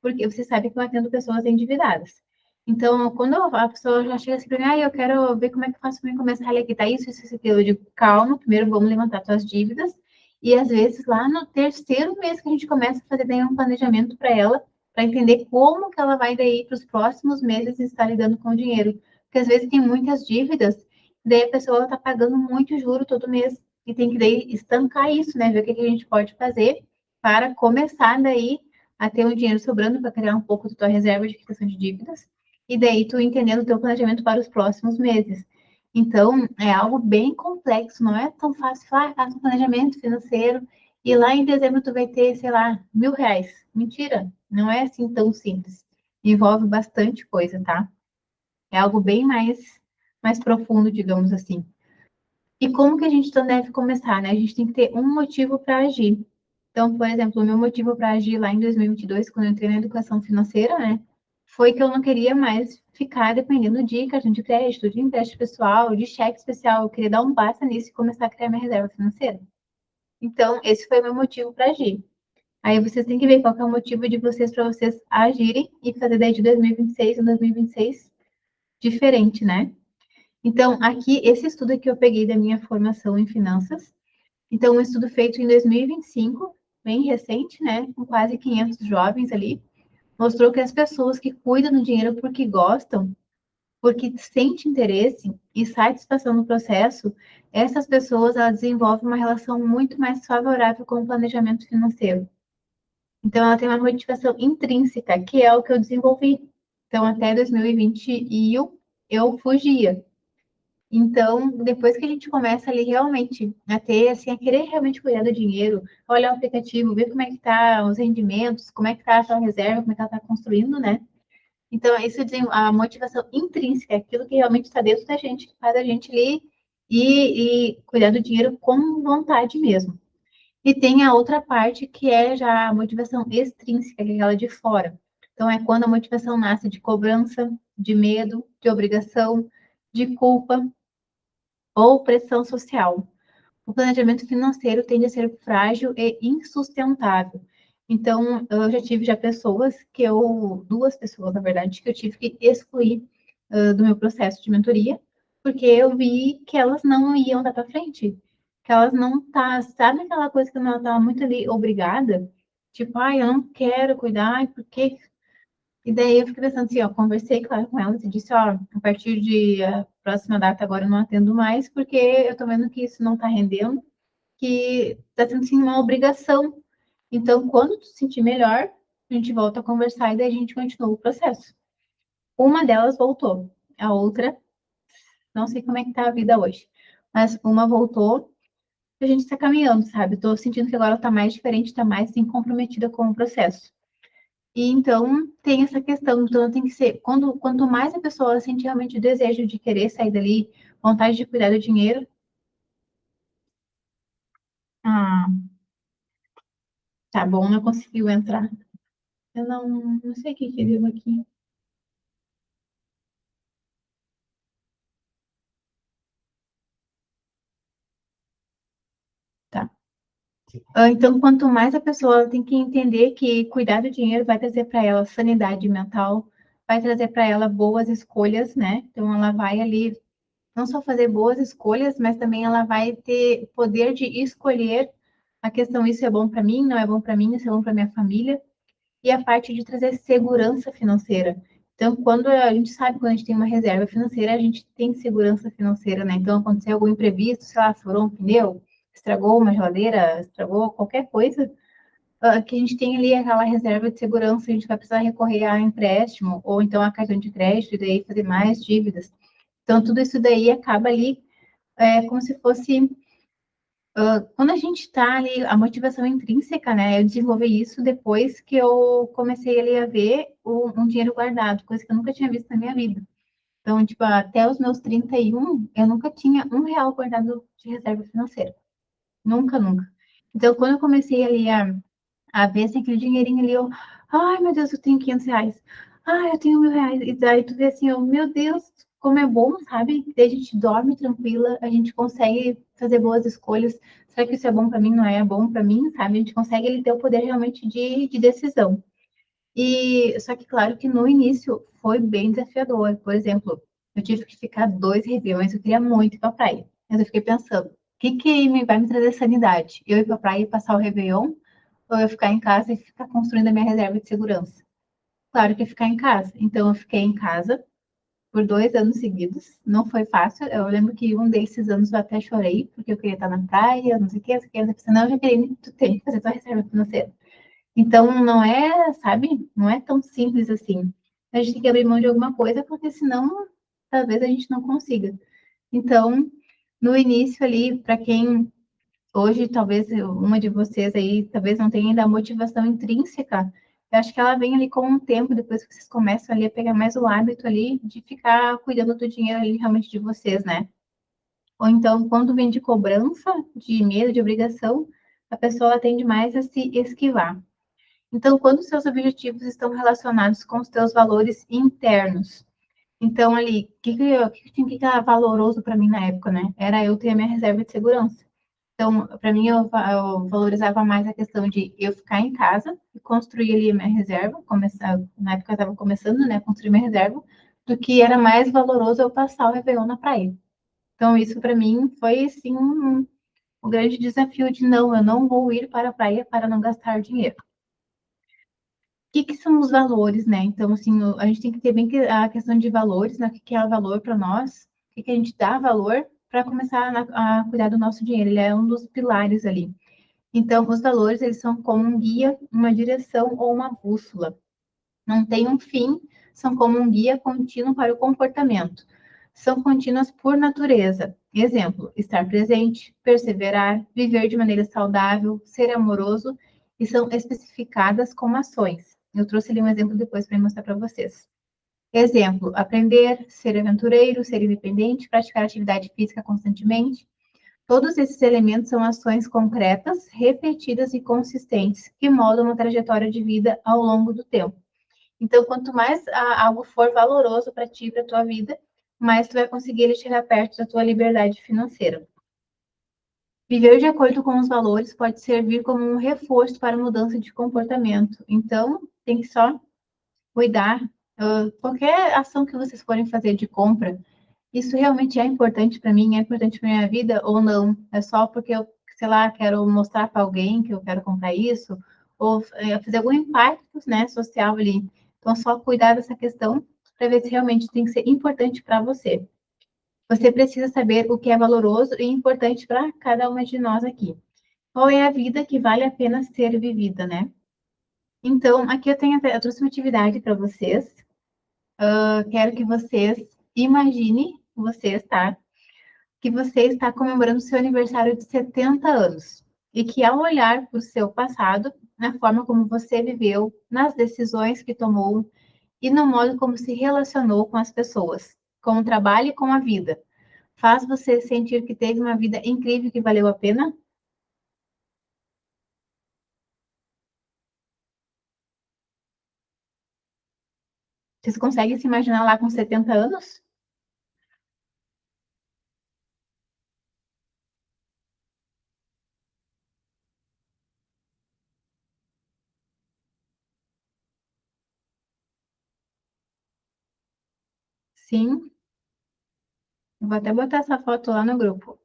porque você sabe que eu atendo pessoas endividadas. Então, quando a pessoa já chega assim para mim, eu quero ver como é que eu faço para começar a aqui, tá isso, aquilo. Eu digo, calma, primeiro vamos levantar suas dívidas. E às vezes lá no terceiro mês que a gente começa a fazer daí um planejamento para ela, para entender como que ela vai daí para os próximos meses estar lidando com o dinheiro. Porque às vezes tem muitas dívidas, daí a pessoa está pagando muito juro todo mês. E tem que daí estancar isso, né? Ver o que a gente pode fazer para começar daí a ter um dinheiro sobrando para criar um pouco da tua reserva de quitação de dívidas, e daí tu entendendo o teu planejamento para os próximos meses. Então, é algo bem complexo, não é tão fácil falar, faça um planejamento financeiro e lá em dezembro tu vai ter, sei lá, R$ 1.000. Mentira, não é assim tão simples. Envolve bastante coisa, tá? É algo bem mais profundo, digamos assim. E como que a gente então deve começar, né? A gente tem que ter um motivo para agir. Então, por exemplo, o meu motivo para agir lá em 2022, quando eu entrei na educação financeira, né, foi que eu não queria mais ficar dependendo de cartão de crédito, de empréstimo pessoal, de cheque especial. Eu queria dar um basta nisso e começar a criar minha reserva financeira. Então, esse foi o meu motivo para agir. Aí vocês têm que ver qual que é o motivo de vocês para vocês agirem e fazer daí de 2026 a 2026 diferente, né? Então, aqui, esse estudo que eu peguei da minha formação em finanças, então, um estudo feito em 2025, bem recente, né, com quase 500 jovens ali, mostrou que as pessoas que cuidam do dinheiro porque gostam, porque sentem interesse e satisfação no processo, essas pessoas elas desenvolvem uma relação muito mais favorável com o planejamento financeiro. Então, ela tem uma motivação intrínseca, que é o que eu desenvolvi. Então, até 2021, eu fugia. Então, depois que a gente começa ali realmente a ter, assim, a querer realmente cuidar do dinheiro, olhar o aplicativo, ver como é que tá os rendimentos, como é que tá a sua reserva, como é que ela tá construindo, né? Então, isso a motivação intrínseca, aquilo que realmente está dentro da gente, que faz a gente ali e cuidar do dinheiro com vontade mesmo. E tem a outra parte que é já a motivação extrínseca, que é aquela de fora. Então, é quando a motivação nasce de cobrança, de medo, de obrigação, de culpa, ou pressão social. O planejamento financeiro tende a ser frágil e insustentável. Então, eu já tive pessoas duas pessoas, na verdade, que eu tive que excluir do meu processo de mentoria, porque eu vi que elas não iam dar para frente, que elas não tá, sabe aquela coisa que ela estava muito ali obrigada, tipo, eu não quero cuidar, porque e daí eu fiquei pensando assim, conversei, claro, com elas e disse, a partir de próxima data agora eu não atendo mais, porque eu tô vendo que isso não tá rendendo, que tá sendo assim uma obrigação. Então, quando tu se sentir melhor, a gente volta a conversar e daí a gente continua o processo. Uma delas voltou, a outra, não sei como é que tá a vida hoje, mas uma voltou e a gente está caminhando, sabe? Tô sentindo que agora ela tá mais diferente, tá mais assim, comprometida com o processo. E então tem essa questão, então tem que ser, quanto mais a pessoa sente realmente o desejo de querer sair dali, vontade de cuidar do dinheiro, ah, tá bom, não conseguiu entrar. Eu não sei o que deu aqui. Então, quanto mais a pessoa tem que entender que cuidar do dinheiro vai trazer para ela sanidade mental, vai trazer para ela boas escolhas, né? Então, ela vai ali não só fazer boas escolhas, mas também ela vai ter poder de escolher a questão: isso é bom para mim, não é bom para mim, isso é bom para minha família, e a parte de trazer segurança financeira. Então, quando a gente sabe, quando a gente tem uma reserva financeira, a gente tem segurança financeira, né? Então, aconteceu algum imprevisto, sei lá, furou um pneu, estragou uma geladeira, estragou qualquer coisa, que a gente tem ali aquela reserva de segurança, a gente vai precisar recorrer a empréstimo, ou então a cartão de crédito, e daí fazer mais dívidas. Então, tudo isso daí acaba ali como se fosse quando a gente está ali, a motivação intrínseca, né? Eu desenvolvi isso depois que eu comecei ali a ver um dinheiro guardado, coisa que eu nunca tinha visto na minha vida. Então, tipo, até os meus 31, eu nunca tinha R$ 1 guardado de reserva financeira. Nunca, nunca. Então, quando eu comecei ali a ver assim, aquele dinheirinho ali, eu, ai meu Deus, eu tenho R$ 500. Ai, eu tenho R$ 1.000. E daí tu vê assim, oh, meu Deus, como é bom, sabe? Daí a gente dorme tranquila, a gente consegue fazer boas escolhas. Será que isso é bom para mim? Não é bom para mim, sabe? A gente consegue ele ter o poder realmente de decisão. E só que claro que no início foi bem desafiador. Por exemplo, eu tive que ficar 2 réveillons, eu queria muito ir para a praia. Mas eu fiquei pensando, o que que vai me trazer sanidade? Eu ir para a praia e passar o Réveillon, ou eu ficar em casa e ficar construindo a minha reserva de segurança? Claro que é ficar em casa. Então, eu fiquei em casa por 2 anos seguidos. Não foi fácil. Eu lembro que um desses anos eu até chorei, porque eu queria estar na praia, não sei o que, não sei o que. Eu pensei, não, eu já queria, tu tem que fazer tua reserva financeira. Então, não é, sabe, não é tão simples assim. A gente tem que abrir mão de alguma coisa, porque senão, talvez a gente não consiga. Então, no início ali, para quem hoje, talvez uma de vocês aí, talvez não tenha ainda a motivação intrínseca, eu acho que ela vem ali com o tempo, depois que vocês começam ali a pegar mais o hábito ali de ficar cuidando do dinheiro ali realmente de vocês, né? Ou então, quando vem de cobrança, de medo, de obrigação, a pessoa ela tende mais a se esquivar. Então, quando os seus objetivos estão relacionados com os teus valores internos, então ali, o que era valoroso para mim na época, né? Era eu ter a minha reserva de segurança. Então, para mim, eu valorizava mais a questão de eu ficar em casa e construir ali a minha reserva, começar, na época eu estava começando, né, a construir minha reserva, do que era mais valoroso eu passar o Réveillon na praia. Então, isso para mim foi, assim, um grande desafio de não, eu não vou ir para a praia para não gastar dinheiro. Que são os valores, né? Então, assim, a gente tem que ter bem a questão de valores, né? O que é o valor para nós, o que a gente dá valor para começar a cuidar do nosso dinheiro. Ele é um dos pilares ali. Então, os valores, eles são como um guia, uma direção ou uma bússola. Não tem um fim, são como um guia contínuo para o comportamento. São contínuas por natureza. Exemplo, estar presente, perseverar, viver de maneira saudável, ser amoroso, e são especificadas como ações. Eu trouxe ali um exemplo depois para mostrar para vocês. Exemplo, aprender, ser aventureiro, ser independente, praticar atividade física constantemente. Todos esses elementos são ações concretas, repetidas e consistentes, que moldam uma trajetória de vida ao longo do tempo. Então, quanto mais algo for valoroso para ti, para tua vida, mais tu vai conseguir ele chegar perto da tua liberdade financeira. Viver de acordo com os valores pode servir como um reforço para a mudança de comportamento. Então, tem que só cuidar. Qualquer ação que vocês forem fazer de compra, isso realmente é importante para mim, é importante para minha vida ou não? É só porque eu, sei lá, quero mostrar para alguém que eu quero comprar isso, ou fazer algum impacto, né, social ali. Então, só cuidar dessa questão para ver se realmente tem que ser importante para você. Você precisa saber o que é valoroso e importante para cada uma de nós aqui. Qual é a vida que vale a pena ser vivida, né? Então, aqui eu trouxe uma atividade para vocês. Eu quero que vocês imaginem, vocês, tá? Que você está comemorando seu aniversário de 70 anos e que, ao olhar para o seu passado, na forma como você viveu, nas decisões que tomou e no modo como se relacionou com as pessoas, com o trabalho e com a vida, faz você sentir que teve uma vida incrível que valeu a pena? Vocês conseguem se imaginar lá com 70 anos? Sim, vou até botar essa foto lá no grupo.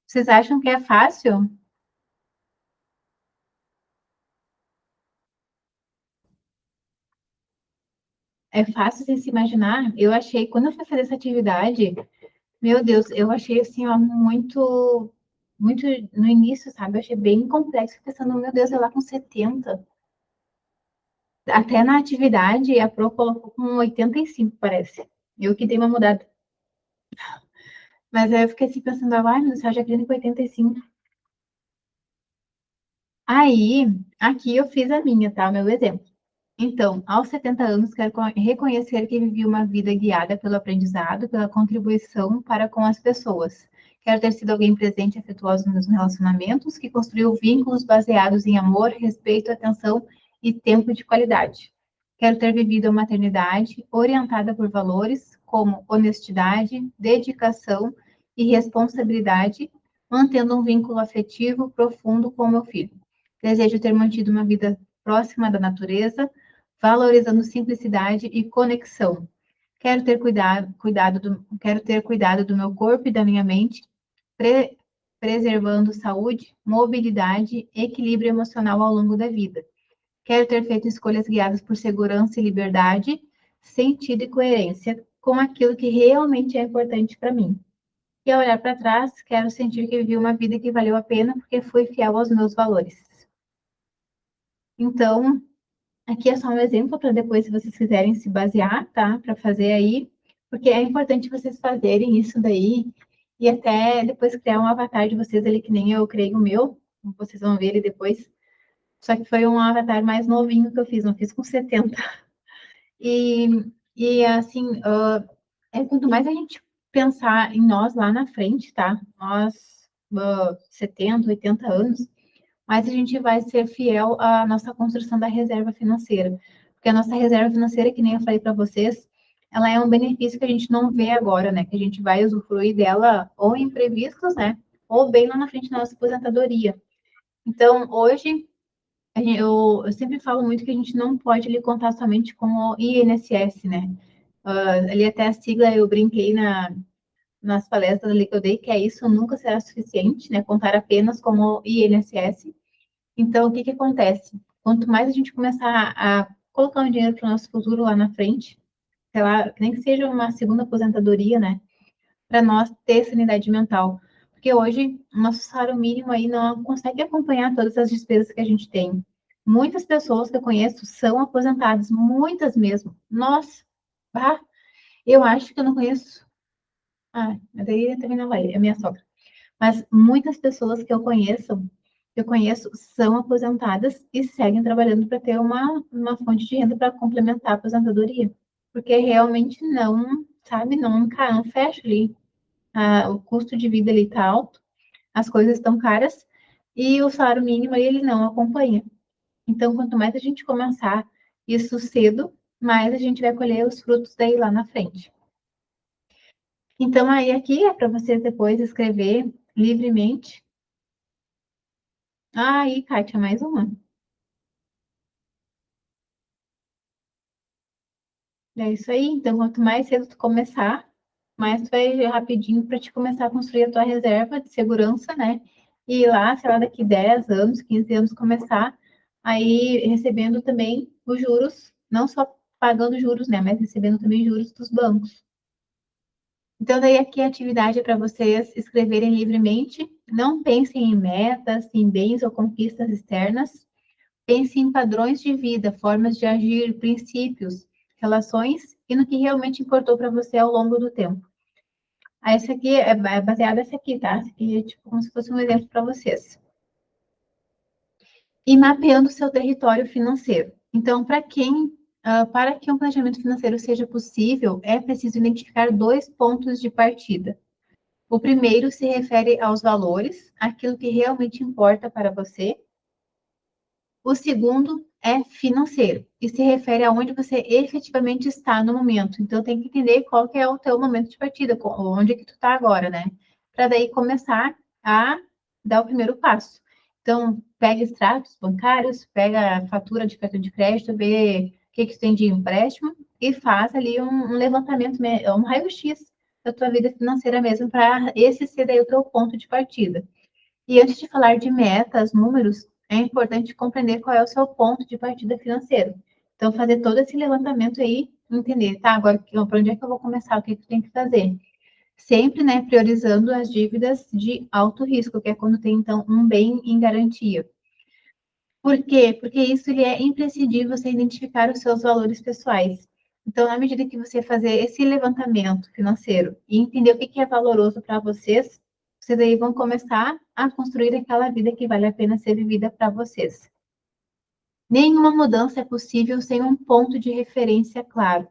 Vocês acham que é fácil? É fácil de se imaginar? Eu achei, quando eu fui fazer essa atividade, meu Deus, eu achei assim, ó, muito no início, sabe? Eu achei bem complexo, pensando, meu Deus, eu lá com 70. Até na atividade, a Pro colocou com 85, parece. Eu que dei uma mudada. Mas aí eu fiquei assim pensando, ai, meu Deus, do céu, já acredito com 85. Aí, aqui eu fiz a minha, tá? O meu exemplo. Então, aos 70 anos, quero reconhecer que vivi uma vida guiada pelo aprendizado, pela contribuição para com as pessoas. Quero ter sido alguém presente e afetuoso nos meus relacionamentos, que construiu vínculos baseados em amor, respeito, atenção e tempo de qualidade. Quero ter vivido a maternidade orientada por valores como honestidade, dedicação e responsabilidade, mantendo um vínculo afetivo profundo com meu filho. Desejo ter mantido uma vida próxima da natureza, valorizando simplicidade e conexão. Quero ter cuidado do meu corpo e da minha mente, pre, preservando saúde, mobilidade e equilíbrio emocional ao longo da vida. Quero ter feito escolhas guiadas por segurança e liberdade, sentido e coerência com aquilo que realmente é importante para mim. E ao olhar para trás, quero sentir que vivi uma vida que valeu a pena porque fui fiel aos meus valores. Então, aqui é só um exemplo para depois, se vocês quiserem se basear, tá? Para fazer aí, porque é importante vocês fazerem isso daí e até depois criar um avatar de vocês ali, que nem eu criei o meu, vocês vão ver ele depois. Só que foi um avatar mais novinho que eu fiz, não fiz com 70. E, e assim, quanto mais a gente pensar em nós lá na frente, tá? Nós, 70, 80 anos, mais a gente vai ser fiel à nossa construção da reserva financeira. Porque a nossa reserva financeira, que nem eu falei para vocês, ela é um benefício que a gente não vê agora, né? Que a gente vai usufruir dela ou em imprevistos, né? Ou bem lá na frente da nossa aposentadoria. Então, hoje, eu sempre falo muito que a gente não pode lhe contar somente com o INSS, né? Ali até a sigla eu brinquei nas palestras ali que eu dei, que é isso nunca será suficiente, né? Contar apenas com o INSS. Então, o que que acontece? Quanto mais a gente começar a colocar um dinheiro para o nosso futuro lá na frente, sei lá, nem que seja uma segunda aposentadoria, né? Para nós ter sanidade mental. Porque hoje, o nosso salário mínimo aí não consegue acompanhar todas as despesas que a gente tem. Muitas pessoas que eu conheço são aposentadas, muitas mesmo. Nossa, bah, eu acho que eu não conheço. Ah, mas aí também não vai, é minha sogra. Mas muitas pessoas que eu conheço, são aposentadas e seguem trabalhando para ter uma fonte de renda para complementar a aposentadoria. Porque realmente não, sabe, não fecha ali. O custo de vida ali está alto, as coisas estão caras e o salário mínimo ele não acompanha. Então, quanto mais a gente começar isso cedo, mais a gente vai colher os frutos daí lá na frente. Então, aí aqui é para vocês depois escrever livremente. Ah, aí, Kátia, mais uma. É isso aí. Então, quanto mais cedo tu começar, mais tu vai rapidinho para te começar a construir a tua reserva de segurança, né? E lá, sei lá, daqui 10 anos, 15 anos, começar aí recebendo também os juros, não só pagando juros, né? Mas recebendo também juros dos bancos. Então, daí aqui a atividade é para vocês escreverem livremente. Não pensem em metas, em bens ou conquistas externas. Pense em padrões de vida, formas de agir, princípios, relações e no que realmente importou para você ao longo do tempo. Essa aqui é baseada nessa aqui, tá? Essa aqui é tipo como se fosse um exemplo para vocês. E mapeando o seu território financeiro. Então, para que um planejamento financeiro seja possível, é preciso identificar dois pontos de partida. O primeiro se refere aos valores, aquilo que realmente importa para você. O segundo é financeiro e se refere aonde você efetivamente está no momento. Então, tem que entender qual que é o teu momento de partida, onde é que tu está agora, né? para daí começar a dar o primeiro passo. Então, pega extratos bancários, pega a fatura de cartão de crédito, vê o que tem de empréstimo e faz ali um levantamento, um raio-x da tua vida financeira mesmo, para esse ser daí o teu ponto de partida. E antes de falar de metas, números, é importante compreender qual é o seu ponto de partida financeiro. Então, fazer todo esse levantamento aí, entender, tá, agora para onde é que eu vou começar, o que eu tenho que fazer? Sempre, né, priorizando as dívidas de alto risco, que é quando tem, então, um bem em garantia. Por quê? Porque isso ele é imprescindível você identificar os seus valores pessoais. Então, na medida que você fazer esse levantamento financeiro e entender o que é valoroso para vocês, vocês aí vão começar a construir aquela vida que vale a pena ser vivida para vocês. Nenhuma mudança é possível sem um ponto de referência claro.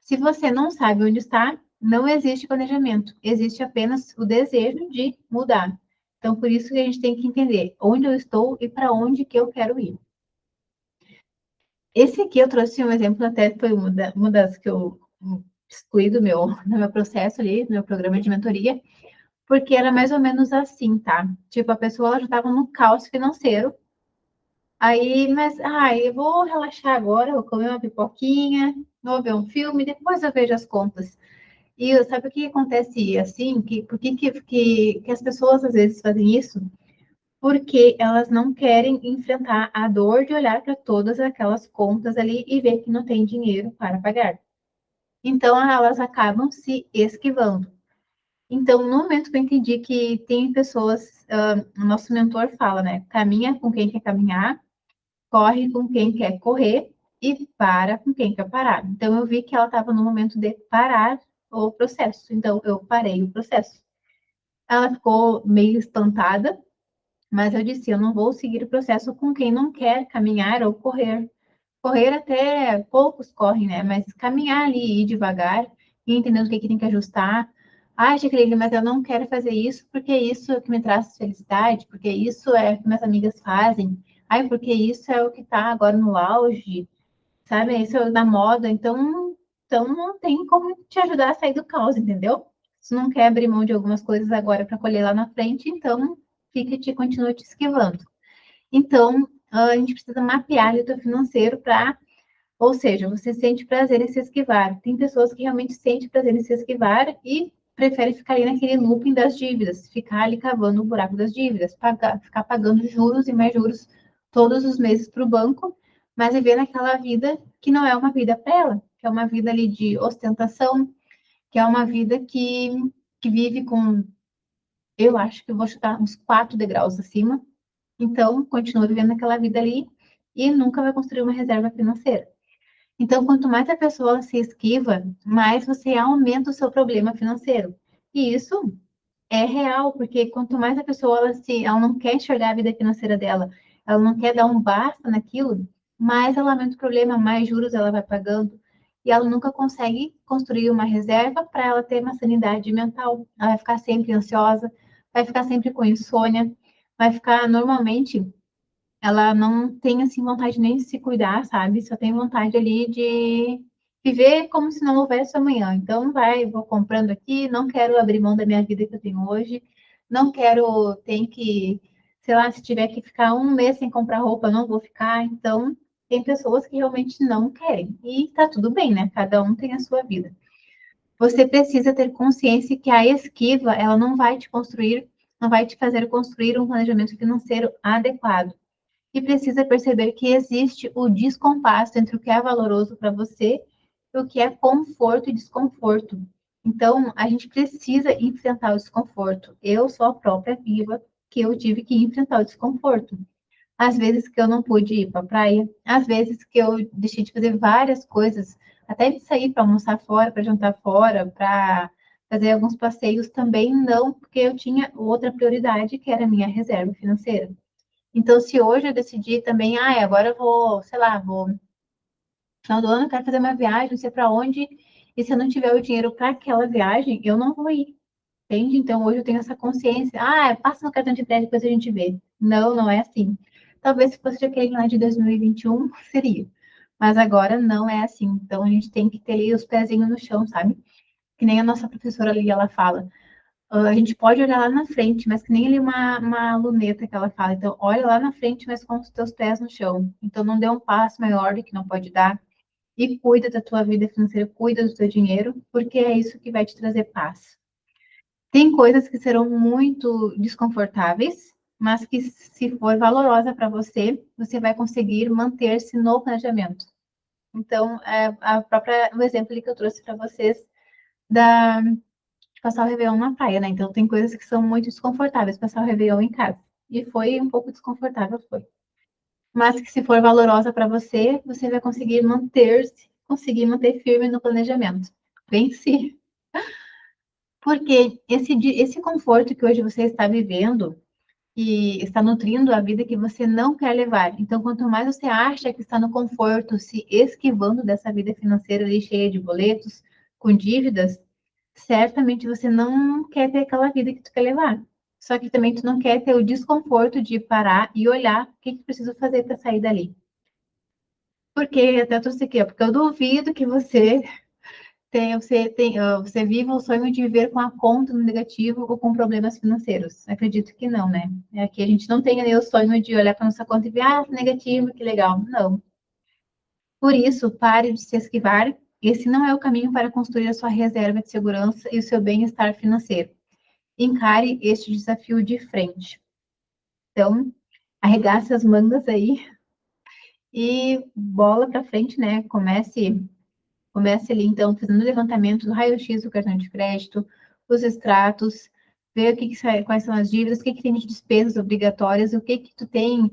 Se você não sabe onde está, não existe planejamento, existe apenas o desejo de mudar. Então, por isso que a gente tem que entender onde eu estou e para onde que eu quero ir. Esse aqui eu trouxe um exemplo, até foi uma das que eu excluí no meu processo ali, no meu programa de mentoria, porque era mais ou menos assim, tá? Tipo, a pessoa ela já estava no caos financeiro, aí, mas, eu vou relaxar agora, vou comer uma pipoquinha, vou ver um filme, depois eu vejo as contas. E sabe o que acontece assim? Por que as pessoas às vezes fazem isso? Porque elas não querem enfrentar a dor de olhar para todas aquelas contas ali e ver que não tem dinheiro para pagar. Então, elas acabam se esquivando. Então, no momento que eu entendi que tem pessoas, o nosso mentor fala, né? Caminha com quem quer caminhar, corre com quem quer correr e para com quem quer parar. Então, eu vi que ela estava no momento de parar o processo. Então, eu parei o processo. Ela ficou meio espantada, mas eu disse, eu não vou seguir o processo com quem não quer caminhar ou correr. Correr até poucos correm, né? Mas caminhar ali, ir devagar, e entendendo o que, que tem que ajustar. Ai, Jaqueline, mas eu não quero fazer isso porque isso é o que me traz felicidade, porque isso é o que minhas amigas fazem. Ai, porque isso é o que está agora no auge, sabe? Isso é da moda. Então não tem como te ajudar a sair do caos, entendeu? Se não quer abrir mão de algumas coisas agora para colher lá na frente, então continua te esquivando. Então, a gente precisa mapear o teu financeiro para, ou seja, você sente prazer em se esquivar. Tem pessoas que realmente sentem prazer em se esquivar e preferem ficar ali naquele looping das dívidas, ficar ali cavando o buraco das dívidas, ficar pagando juros e mais juros todos os meses para o banco, mas viver naquela vida que não é uma vida para ela, que é uma vida ali de ostentação, que é uma vida que vive com, eu acho que eu vou chutar uns 4 degraus acima, então, continua vivendo aquela vida ali e nunca vai construir uma reserva financeira. Então, quanto mais a pessoa se esquiva, mais você aumenta o seu problema financeiro. E isso é real, porque quanto mais a pessoa ela não quer enxergar a vida financeira dela, ela não quer dar um basta naquilo, mais ela aumenta o problema, mais juros ela vai pagando. E ela nunca consegue construir uma reserva para ela ter uma sanidade mental. Ela vai ficar sempre ansiosa, vai ficar sempre com insônia, vai ficar normalmente ela não tem assim vontade nem de se cuidar, sabe? Só tem vontade ali de viver como se não houvesse amanhã. Então, vou comprando aqui, não quero abrir mão da minha vida que eu tenho hoje, não quero, tem que, sei lá, se tiver que ficar um mês sem comprar roupa, não vou ficar. Então, tem pessoas que realmente não querem. E tá tudo bem, né? Cada um tem a sua vida. Você precisa ter consciência que a esquiva, ela não vai te construir, não vai te fazer construir um planejamento financeiro adequado e precisa perceber que existe o descompasso entre o que é valoroso para você e o que é conforto e desconforto. Então, a gente precisa enfrentar o desconforto. Eu sou a própria viva que eu tive que enfrentar o desconforto. Às vezes que eu não pude ir para a praia, às vezes que eu deixei de fazer várias coisas, até de sair para almoçar fora, para jantar fora, para fazer alguns passeios também não, porque eu tinha outra prioridade, que era a minha reserva financeira. Então, se hoje eu decidir também, agora eu vou, sei lá, final do ano, eu quero fazer uma viagem, não sei para onde, e se eu não tiver o dinheiro para aquela viagem, eu não vou ir, entende? Então, hoje eu tenho essa consciência, passa no cartão de crédito, depois a gente vê. Não, não é assim. Talvez se fosse aquele lá de 2021, seria. Mas agora não é assim. Então, a gente tem que ter ali os pezinhos no chão, sabe? Que nem a nossa professora ali, ela fala. A gente pode olhar lá na frente, mas que nem ali uma luneta que ela fala. Então, olha lá na frente, mas com os teus pés no chão. Então, não dê um passo maior do que não pode dar. E cuida da tua vida financeira, cuida do teu dinheiro, porque é isso que vai te trazer paz. Tem coisas que serão muito desconfortáveis, mas que, se for valorosa para você, você vai conseguir manter-se no planejamento. Então, o exemplo ali que eu trouxe para vocês de passar o Réveillon na praia, né? Então, tem coisas que são muito desconfortáveis, passar o Réveillon em casa. E foi um pouco desconfortável, foi. Mas que, se for valorosa para você, você vai conseguir manter firme no planejamento. Vence. Porque esse conforto que hoje você está vivendo e está nutrindo a vida que você não quer levar. Então, quanto mais você acha que está no conforto, se esquivando dessa vida financeira ali cheia de boletos, com dívidas, certamente você não quer ter aquela vida que tu quer levar. Só que também tu não quer ter o desconforto de parar e olhar o que que preciso fazer para sair dali. Porque até trouxe aqui, ó, porque eu duvido que você viva o sonho de viver com a conta no negativo ou com problemas financeiros. Acredito que não, né? É que a gente não tenha nem o sonho de olhar para nossa conta e ver, negativo, que legal. Não. Por isso, pare de se esquivar. Esse não é o caminho para construir a sua reserva de segurança e o seu bem-estar financeiro. Encare este desafio de frente. Então, arregace as mangas aí e bola para frente, né? Comece ali, então, fazendo o levantamento do raio-x do cartão de crédito, os extratos, ver quais são as dívidas, o que tem de despesas obrigatórias, o que tu tem,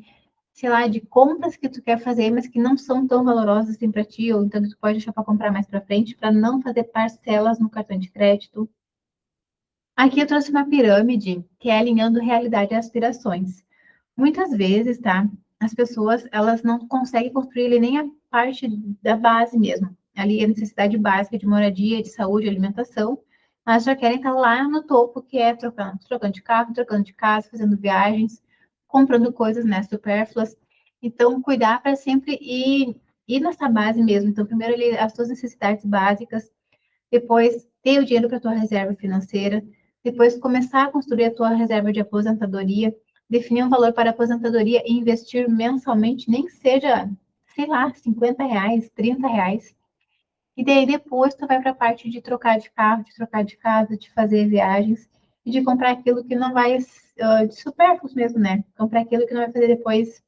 sei lá, de compras que tu quer fazer, mas que não são tão valorosas assim para ti, ou então tu pode deixar para comprar mais para frente, para não fazer parcelas no cartão de crédito. Aqui eu trouxe uma pirâmide que é alinhando realidade e aspirações. Muitas vezes, tá? As pessoas, elas não conseguem construir ali nem a parte da base mesmo. Ali a necessidade básica de moradia, de saúde, alimentação, mas já querem estar lá no topo, que é trocando de carro, trocando de casa, fazendo viagens, comprando coisas, né, supérfluas. Então, cuidar para sempre ir nessa base mesmo. Então, primeiro ali as suas necessidades básicas, depois ter o dinheiro para a tua reserva financeira, depois começar a construir a tua reserva de aposentadoria, definir um valor para a aposentadoria e investir mensalmente, nem que seja, sei lá, R$ 50, R$ 30. E daí depois tu vai para a parte de trocar de carro, de trocar de casa, de fazer viagens e de comprar aquilo que não vai, de supérfluos mesmo, né? Comprar aquilo que não vai fazer depois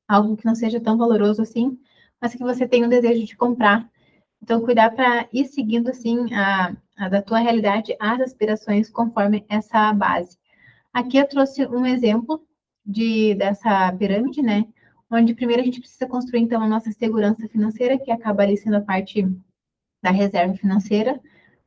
algo que não seja tão valoroso assim, mas que você tem o desejo de comprar. Então, cuidar para ir seguindo, assim, a da tua realidade, as aspirações conforme essa base. Aqui eu trouxe um exemplo dessa pirâmide, né? Onde primeiro a gente precisa construir, então, a nossa segurança financeira, que acaba ali sendo a parte da reserva financeira.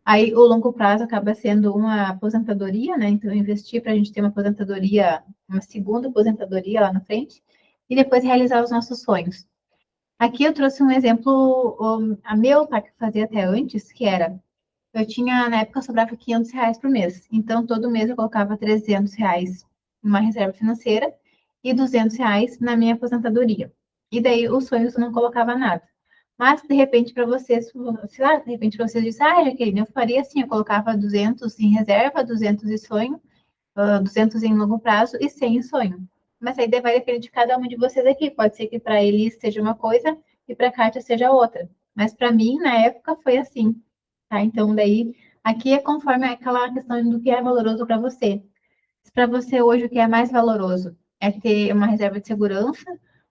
Aí, o longo prazo acaba sendo uma aposentadoria, né? Então, investir para a gente ter uma aposentadoria, uma segunda aposentadoria lá na frente, e depois realizar os nossos sonhos. Aqui eu trouxe um exemplo, a meu pai que fazia até antes, que era, eu tinha, na época, sobrava R$ 500 por mês. Então, todo mês eu colocava R$ 300 numa reserva financeira e R$ 200 na minha aposentadoria. E daí, os sonhos eu não colocava nada. Mas, de repente, para vocês, sei lá, de repente, para vocês dizem, Jaqueline, eu faria assim, eu colocava 200 em reserva, 200 em sonho, 200 em longo prazo e 100 em sonho. Mas aí vai depender de cada um de vocês aqui. Pode ser que para ele seja uma coisa e para a Kátia seja outra. Mas para mim, na época, foi assim. Tá? Então, daí, aqui é conforme aquela questão do que é valoroso para você. Se para você hoje o que é mais valoroso é ter uma reserva de segurança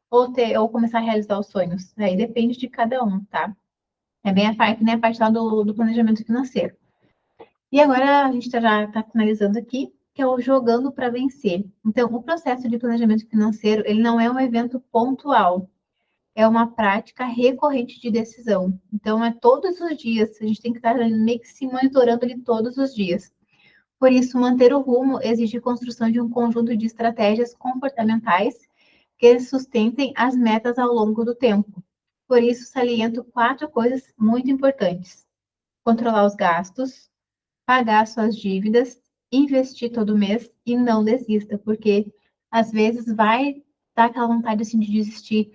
ou começar a realizar os sonhos. Aí depende de cada um, tá? É bem a parte, né, a parte lá do planejamento financeiro. E agora a gente já está finalizando aqui, que é o jogando para vencer. Então, o processo de planejamento financeiro, ele não é um evento pontual, é uma prática recorrente de decisão. Então, é todos os dias, a gente tem que estar meio que se monitorando ali todos os dias. Por isso, manter o rumo exige construção de um conjunto de estratégias comportamentais que sustentem as metas ao longo do tempo. Por isso, saliento 4 coisas muito importantes: controlar os gastos, pagar suas dívidas, investir todo mês e não desista, porque às vezes vai dar aquela vontade assim de desistir.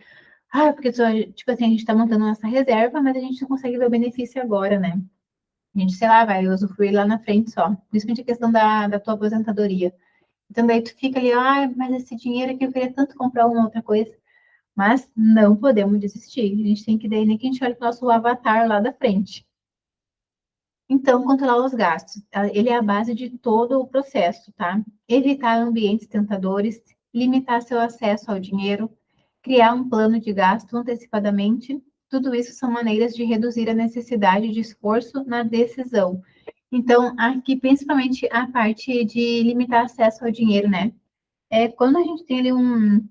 Porque tipo assim, a gente está montando nossa reserva, mas a gente não consegue ver o benefício agora, né? A gente, sei lá, vai usufruir lá na frente só. Principalmente a questão da tua aposentadoria. Então, daí tu fica ali, ah, mas esse dinheiro aqui eu queria tanto comprar uma outra coisa. Mas não podemos desistir. A gente tem que daí nem que a gente olhe para o nosso avatar lá da frente. Então, controlar os gastos. Ele é a base de todo o processo, tá? Evitar ambientes tentadores, limitar seu acesso ao dinheiro, criar um plano de gasto antecipadamente. Tudo isso são maneiras de reduzir a necessidade de esforço na decisão. Então, aqui, principalmente a parte de limitar acesso ao dinheiro, né? Quando a gente tem ali um,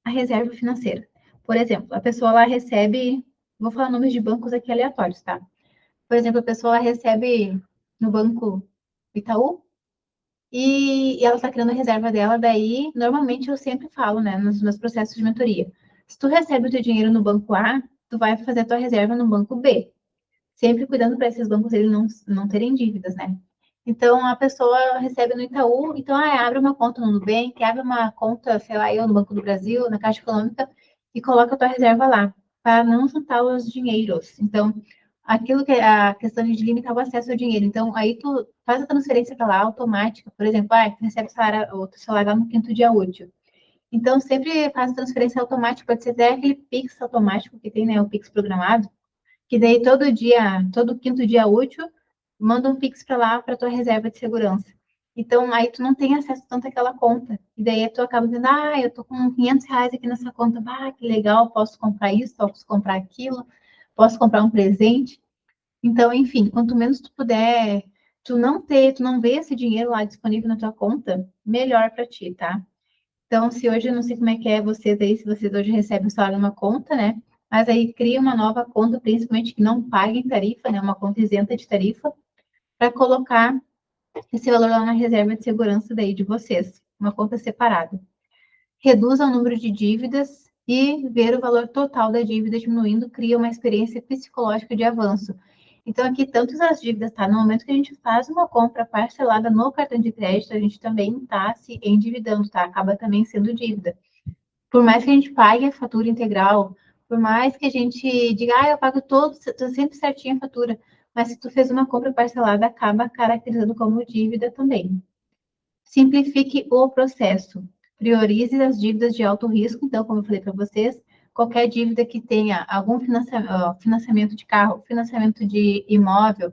a reserva financeira. Por exemplo, a pessoa lá recebe, vou falar nomes de bancos aqui aleatórios, tá? Por exemplo, a pessoa lá recebe no banco Itaú e ela está criando a reserva dela, daí, normalmente eu sempre falo, né, nos meus processos de mentoria, se tu recebe o teu dinheiro no banco A, tu vai fazer a tua reserva no banco B, sempre cuidando para esses bancos eles não terem dívidas, né? Então, a pessoa recebe no Itaú, então, abre uma conta no Nubank, abre uma conta, sei lá, eu no Banco do Brasil, na Caixa Econômica, e coloca a tua reserva lá, para não juntar os dinheiros. Então, aquilo que é a questão de limitar o acesso ao dinheiro. Então, aí tu faz a transferência para lá, automática, por exemplo, tu recebe o teu salário lá no quinto dia útil. Então, sempre faz a transferência automática, pode ser até aquele Pix automático que tem, né, o Pix programado, que daí todo dia, todo quinto dia útil, manda um Pix para lá para tua reserva de segurança. Então, aí tu não tem acesso tanto àquela conta. E daí tu acaba dizendo, eu tô com R$ 500 aqui nessa conta, que legal, posso comprar isso, posso comprar aquilo, posso comprar um presente. Então, enfim, quanto menos tu puder, tu não vê esse dinheiro lá disponível na tua conta, melhor para ti, tá? Então, se hoje, eu não sei como é que é vocês aí, se vocês hoje recebem o salário numa conta, né? Mas aí cria uma nova conta, principalmente que não pague tarifa, né? Uma conta isenta de tarifa, para colocar esse valor lá na reserva de segurança daí de vocês, uma conta separada. Reduza o número de dívidas e ver o valor total da dívida diminuindo cria uma experiência psicológica de avanço. Então, aqui, tanto as dívidas, tá? No momento que a gente faz uma compra parcelada no cartão de crédito, a gente também está se endividando, tá? Acaba também sendo dívida. Por mais que a gente pague a fatura integral, por mais que a gente diga, eu pago todo, sempre certinho a fatura, mas se tu fez uma compra parcelada, acaba caracterizando como dívida também. Simplifique o processo. Priorize as dívidas de alto risco. Então, como eu falei para vocês, qualquer dívida que tenha algum financiamento de carro, financiamento de imóvel,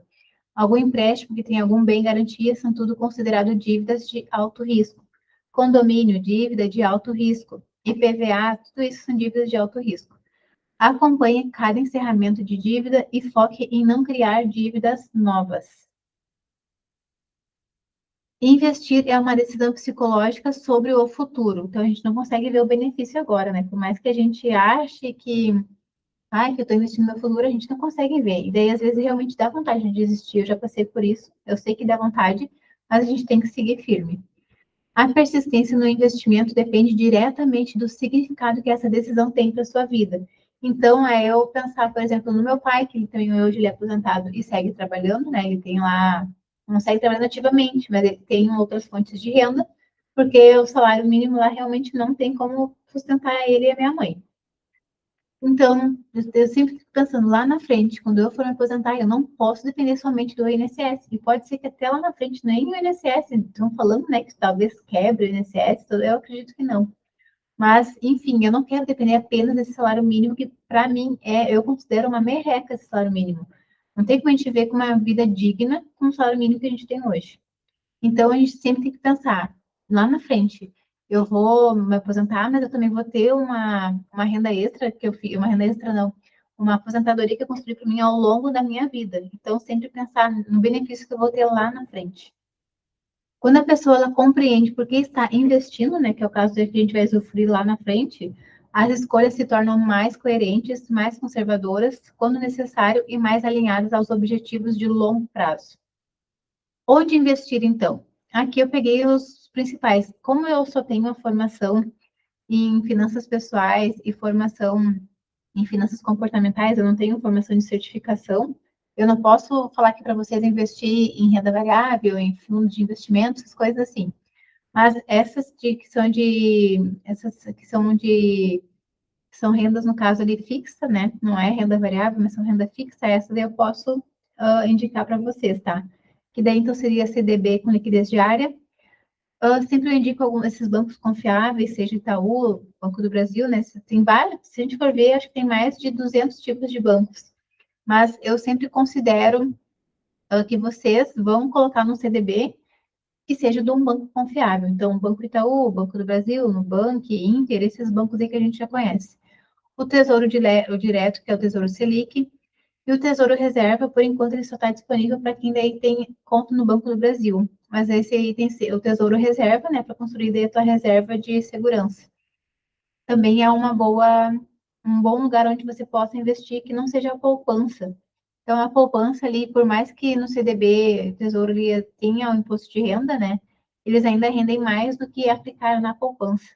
algum empréstimo que tenha algum bem garantia, são tudo considerado dívidas de alto risco. Condomínio, dívida de alto risco. IPVA, tudo isso são dívidas de alto risco. Acompanhe cada encerramento de dívida e foque em não criar dívidas novas. Investir é uma decisão psicológica sobre o futuro. Então, a gente não consegue ver o benefício agora, né? Por mais que a gente ache que eu estou investindo no meu futuro, a gente não consegue ver. E daí, às vezes, realmente dá vontade de desistir. Eu já passei por isso. Eu sei que dá vontade, mas a gente tem que seguir firme. A persistência no investimento depende diretamente do significado que essa decisão tem para a sua vida. Então, eu pensar, por exemplo, no meu pai, que ele também hoje ele é aposentado e segue trabalhando, né? Ele tem lá, não segue trabalhando ativamente, mas ele tem outras fontes de renda, porque o salário mínimo lá realmente não tem como sustentar ele e a minha mãe. Então, eu sempre fico pensando lá na frente, quando eu for me aposentar, eu não posso depender somente do INSS. E pode ser que até lá na frente nem o INSS, estão falando, né, que talvez quebre o INSS, eu acredito que não. Mas, enfim, eu não quero depender apenas desse salário mínimo, que para mim eu considero uma merreca esse salário mínimo. Não tem como a gente ver com uma vida digna com o salário mínimo que a gente tem hoje. Então, a gente sempre tem que pensar lá na frente. Eu vou me aposentar, mas eu também vou ter uma renda extra que eu fiz, uma renda extra não, uma aposentadoria que eu construí para mim ao longo da minha vida. Então, sempre pensar no benefício que eu vou ter lá na frente. Quando a pessoa ela compreende por que está investindo, né, que é o caso que a gente vai sofrer lá na frente, as escolhas se tornam mais coerentes, mais conservadoras, quando necessário, e mais alinhadas aos objetivos de longo prazo. Onde investir, então? Aqui eu peguei os principais. Como eu só tenho a formação em finanças pessoais e formação em finanças comportamentais, eu não tenho formação de certificação, eu não posso falar aqui para vocês investir em renda variável, em fundos de investimento, essas coisas assim. Mas essas que são de São rendas, no caso ali, fixa, né? Não é renda variável, mas são renda fixa. Essa daí eu posso indicar para vocês, tá? Que daí, então, seria CDB com liquidez diária. Sempre eu indico esses bancos confiáveis, seja Itaú, Banco do Brasil, né? Tem vários, se a gente for ver, acho que tem mais de 200 tipos de bancos. Mas eu sempre considero que vocês vão colocar no CDB que seja de um banco confiável. Então, o Banco Itaú, Banco do Brasil, Nubank, Inter, esses bancos aí que a gente já conhece. O Tesouro Direto, que é o Tesouro Selic, e o Tesouro Reserva, por enquanto, ele só está disponível para quem daí tem conta no Banco do Brasil. Mas esse aí tem o Tesouro Reserva, né, para construir daí a tua reserva de segurança. Também é um bom lugar onde você possa investir que não seja a poupança. Então, a poupança ali, por mais que no CDB, Tesouro ali tenha o imposto de renda, né, eles ainda rendem mais do que aplicar na poupança.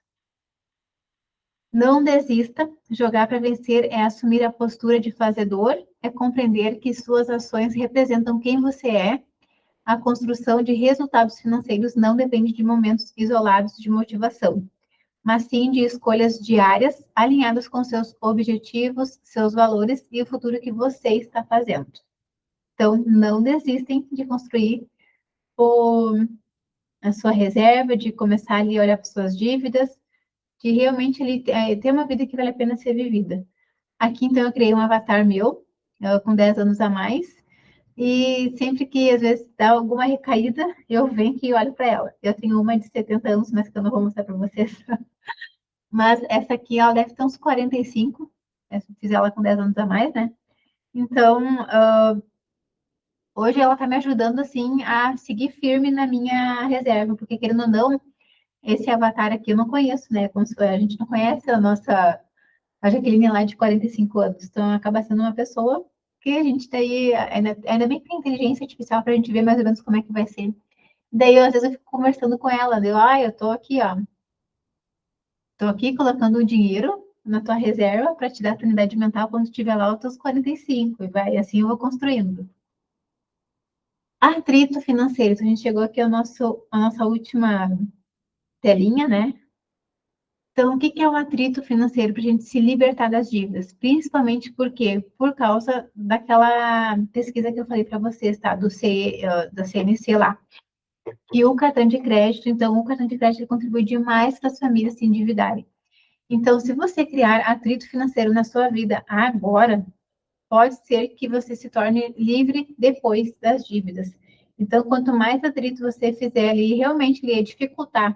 Não desista, jogar para vencer é assumir a postura de fazedor, é compreender que suas ações representam quem você é. A construção de resultados financeiros não depende de momentos isolados de motivação, mas sim de escolhas diárias alinhadas com seus objetivos, seus valores e o futuro que você está fazendo. Então, não desistem de construir o, a sua reserva, de começar ali a olhar para suas dívidas, de realmente ali, ter uma vida que vale a pena ser vivida. Aqui, então, eu criei um avatar meu, com 10 anos a mais, e sempre que, às vezes, dá alguma recaída, eu venho aqui e olho para ela. Eu tenho uma de 70 anos, mas que eu não vou mostrar para vocês. Mas essa aqui, ela deve ter uns 45, eu fiz ela com 10 anos a mais, né? Então, hoje ela está me ajudando, assim, a seguir firme na minha reserva, porque, querendo ou não, esse avatar aqui eu não conheço, né? Como a gente não conhece a Jaqueline lá de 45 anos. Então, acaba sendo uma pessoa que a gente daí, ainda bem que tem inteligência artificial para a gente ver mais ou menos como é que vai ser. Daí, às vezes, eu fico conversando com ela, eu tô aqui, ó, tô aqui colocando o dinheiro na tua reserva para te dar a unidade mental quando tiver lá os teus 45, e vai, assim eu vou construindo. Atrito financeiro, então a gente chegou aqui a nossa última telinha, né? Então, o que é o atrito financeiro para a gente se libertar das dívidas? Principalmente porque, por causa daquela pesquisa que eu falei para vocês, tá? Da CNC lá. E o cartão de crédito, então, o cartão de crédito contribui demais para as famílias se endividarem. Então, se você criar atrito financeiro na sua vida agora, pode ser que você se torne livre depois das dívidas. Então, quanto mais atrito você fizer ali, realmente lhe dificultar.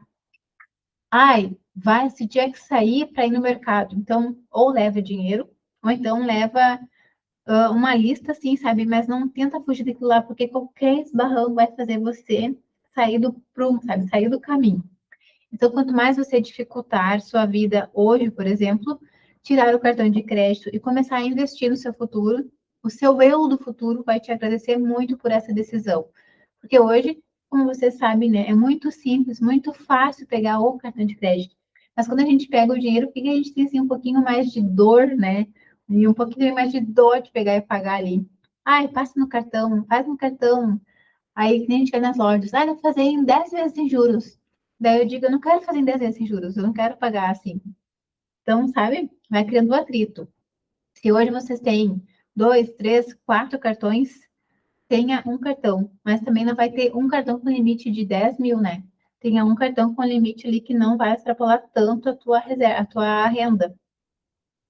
Ai, vai, se tiver que sair para ir no mercado. Então, ou leva dinheiro, ou então leva uma lista, assim, sabe? Mas não tenta fugir daquilo lá, porque qualquer esbarrão vai fazer você sair do prumo, sabe? Sair do caminho. Então, quanto mais você dificultar sua vida hoje, por exemplo, tirar o cartão de crédito e começar a investir no seu futuro, o seu eu do futuro vai te agradecer muito por essa decisão. Porque hoje, como você sabe, né, é muito simples, muito fácil pegar o cartão de crédito. Mas quando a gente pega o dinheiro, o que a gente tem assim, um pouquinho mais de dor, né? E um pouquinho mais de dor de pegar e pagar ali. Ai, passa no cartão, faz no cartão. Aí a gente vai nas lojas, ah, vou fazer em 10 vezes sem juros. Daí eu digo, eu não quero fazer em 10 vezes sem juros, eu não quero pagar assim. Então, sabe, vai criando atrito. Se hoje vocês têm dois, três, quatro cartões, tenha um cartão, mas também não vai ter um cartão com limite de 10 mil, né? Tenha um cartão com limite ali que não vai extrapolar tanto a tua reserva, a tua renda.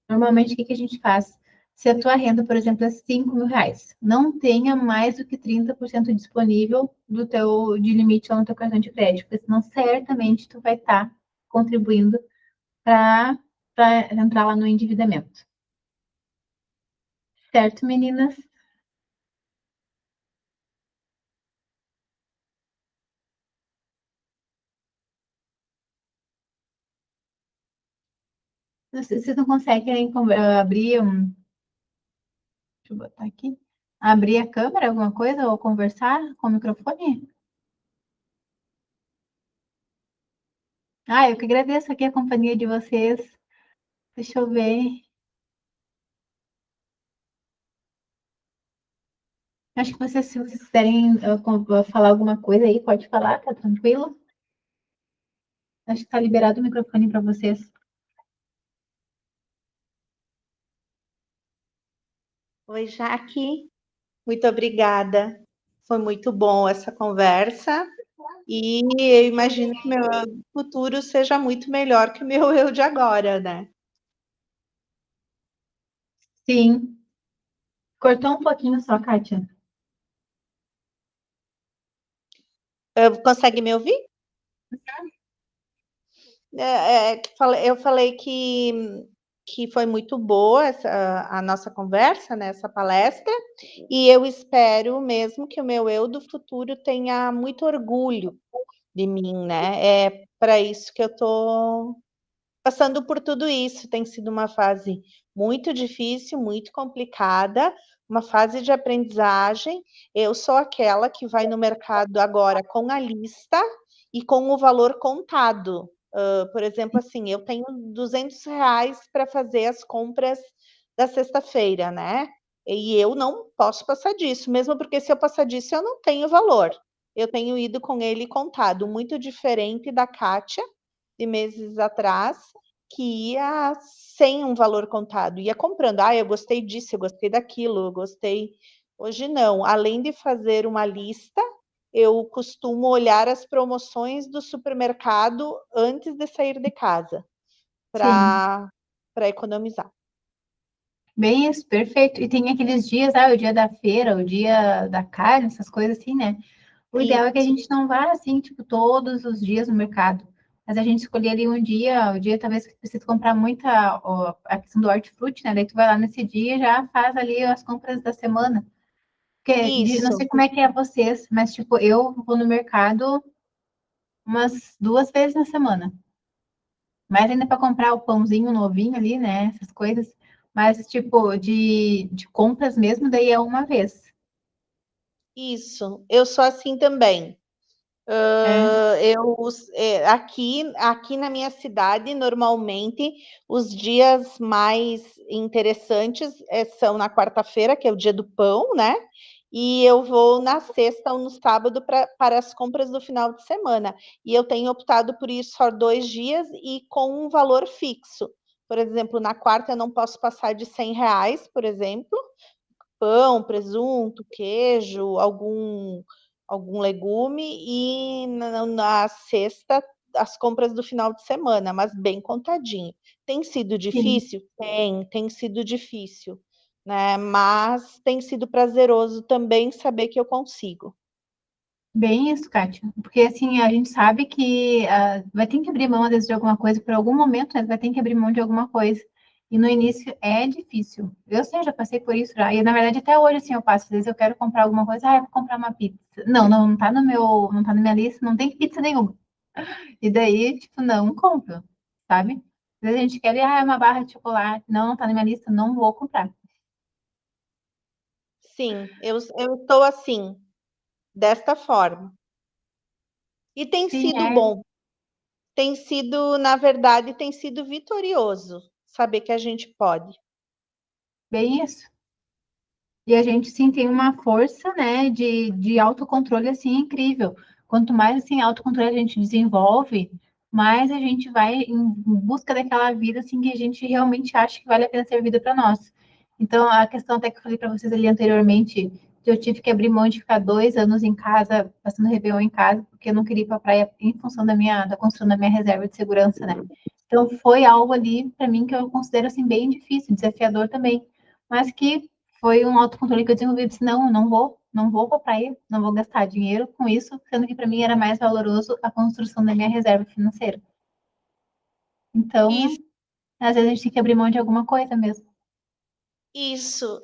Normalmente, o que a gente faz? Se a tua renda, por exemplo, é 5 mil reais, não tenha mais do que 30% disponível de limite lá no teu cartão de crédito, porque senão certamente tu vai estar contribuindo para entrar lá no endividamento. Certo, meninas? Vocês não conseguem abrir um. Deixa eu botar aqui. Abrir a câmera, alguma coisa, ou conversar com o microfone? Ah, eu que agradeço aqui a companhia de vocês. Deixa eu ver. Acho que vocês, se vocês quiserem falar alguma coisa aí, pode falar, tá tranquilo? Acho que tá liberado o microfone para vocês. Oi, Jaque. Muito obrigada. Foi muito bom essa conversa. E eu imagino que meu futuro seja muito melhor que o meu eu de agora, né? Sim. Cortou um pouquinho só, Kátia. Consegue me ouvir? Eu falei que foi muito boa a nossa conversa, né, essa palestra, e eu espero mesmo que o meu eu do futuro tenha muito orgulho de mim, né? É para isso que eu estou passando por tudo isso. Tem sido uma fase muito difícil, muito complicada, uma fase de aprendizagem. Eu sou aquela que vai no mercado agora com a lista e com o valor contado. Por exemplo, assim, eu tenho R$ 200 para fazer as compras da sexta-feira, né? E eu não posso passar disso, mesmo porque se eu passar disso, eu não tenho valor. Eu tenho ido com ele contado, muito diferente da Kátia, de meses atrás, que ia sem um valor contado, ia comprando. Ah, eu gostei disso, eu gostei daquilo, eu gostei. Hoje não. Além de fazer uma lista, eu costumo olhar as promoções do supermercado antes de sair de casa Sim. para economizar. Bem isso, perfeito. E tem aqueles dias, o dia da feira, o dia da carne, essas coisas assim, né? O ideal é que a Isso, gente não vá assim, tipo, todos os dias no mercado. Mas a gente escolher ali um dia, o dia talvez que precisa comprar muita, ó, a questão do hortifruti, né? Daí tu vai lá nesse dia e já faz ali as compras da semana. Porque não isso, sei como é que é vocês, mas tipo, eu vou no mercado umas 2 vezes na semana. Mas ainda para comprar o pãozinho novinho ali, né? Essas coisas. Mas, tipo, de compras mesmo, daí é uma vez. isso. Eu sou assim também. É, Aqui na minha cidade, normalmente, os dias mais interessantes são na quarta-feira, que é o dia do pão, né? E eu vou na sexta ou no sábado para as compras do final de semana. E eu tenho optado por ir só 2 dias e com um valor fixo. Por exemplo, na quarta eu não posso passar de R$ 100, por exemplo, pão, presunto, queijo, algum legume, e na sexta as compras do final de semana, mas bem contadinho. Tem sido sim. difícil? Tem sido difícil, né? Mas tem sido prazeroso também saber que eu consigo. Bem isso, Kátia. Porque assim, a gente sabe que vai ter que abrir mão, às vezes, de alguma coisa, por algum momento, né, vai ter que abrir mão de alguma coisa. E no início é difícil. Eu sei, já passei por isso já. E na verdade, até hoje, assim, eu passo. Às vezes eu quero comprar alguma coisa, eu vou comprar uma pizza. Não, não, não tá no meu, não tá na minha lista, não tem pizza nenhuma. E daí, tipo, não compro, sabe? Às vezes a gente quer, é uma barra de chocolate. Não, não tá na minha lista, não vou comprar. Sim, eu estou assim, desta forma. E tem Sim, sido é bom, tem sido, na verdade, tem sido vitorioso saber que a gente pode. bem isso. E a gente sim tem uma força, né, de autocontrole assim incrível. Quanto mais assim autocontrole a gente desenvolve, mais a gente vai em busca daquela vida assim que a gente realmente acha que vale a pena ser vida para nós. Então a questão até que eu falei para vocês ali anteriormente, que eu tive que abrir mão de ficar 2 anos em casa, passando Réveillon em casa, porque eu não queria ir para a praia em função da construção da minha reserva de segurança, né? Então foi algo ali para mim que eu considero assim bem difícil, desafiador também, mas que foi um autocontrole que eu desenvolvi. Eu disse, não, eu não vou para praia, não vou gastar dinheiro com isso, sendo que para mim era mais valoroso a construção da minha reserva financeira. Então, Isso, às vezes a gente tem que abrir mão de alguma coisa mesmo. isso.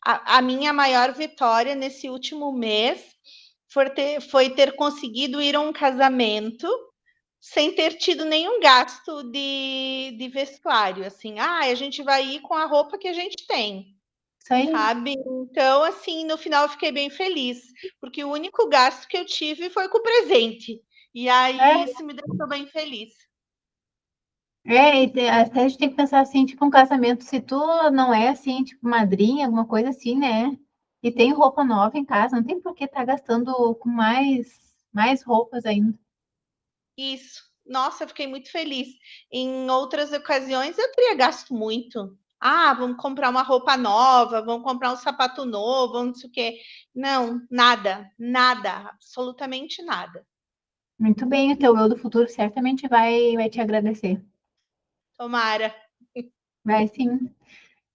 A minha maior vitória nesse último mês foi ter conseguido ir a um casamento sem ter tido nenhum gasto de vestuário. Assim, a gente vai ir com a roupa que a gente tem, Isso aí. sabe? Então, assim, no final eu fiquei bem feliz, porque o único gasto que eu tive foi com o presente. E aí É, isso me deixou bem feliz. até a gente tem que pensar assim, tipo, um casamento, se tu não é assim, tipo, madrinha, alguma coisa assim, né? E tem roupa nova em casa, não tem por que estar gastando com mais roupas ainda. Isso. Nossa, eu fiquei muito feliz. Em outras ocasiões eu teria gasto muito. vamos comprar uma roupa nova, vamos comprar um sapato novo, não sei o quê. Não, nada, nada, absolutamente nada. Muito bem, o teu eu do futuro certamente vai te agradecer. Tomara. Vai sim.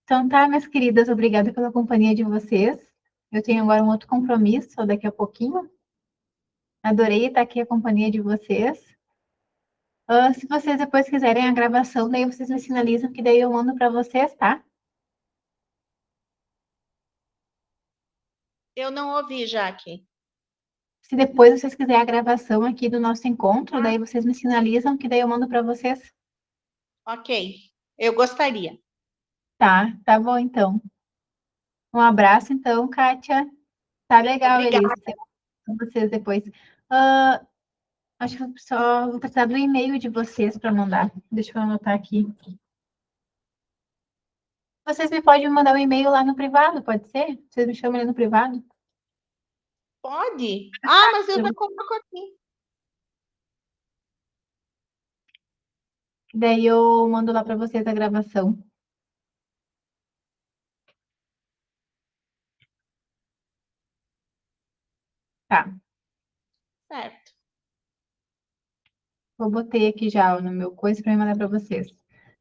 Então tá, minhas queridas, obrigada pela companhia de vocês. Eu tenho agora um outro compromisso daqui a pouquinho. Adorei estar aqui a companhia de vocês. Se vocês depois quiserem a gravação, daí vocês me sinalizam que daí eu mando para vocês, tá? Eu não ouvi, Jaque. Se depois vocês quiserem a gravação aqui do nosso encontro, Ah, daí vocês me sinalizam que daí eu mando para vocês. ok. Eu gostaria. Tá bom então. Um abraço então, Kátia. Tá legal, Obrigada. Elise. Com vocês depois. Ah, acho que eu só vou precisar do e-mail de vocês para mandar. Deixa eu anotar aqui. Vocês me podem mandar um e-mail lá no privado, pode ser? Vocês me chamam ali no privado? Pode? Mas eu já coloco aqui. Daí eu mando lá para vocês a gravação. Tá. Certo. Eu botei aqui já no meu coisa para mandar para vocês.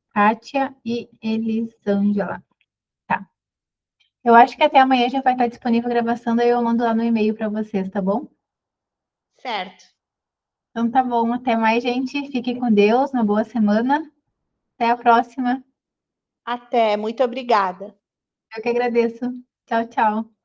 Kátia e Elisângela. Tá. Eu acho que até amanhã já vai estar disponível a gravação, daí eu mando lá no e-mail para vocês, tá bom? Certo. Então tá bom. Até mais, gente. Fiquem com Deus. Uma boa semana. Até a próxima. Até. Muito obrigada. Eu que agradeço. Tchau, tchau.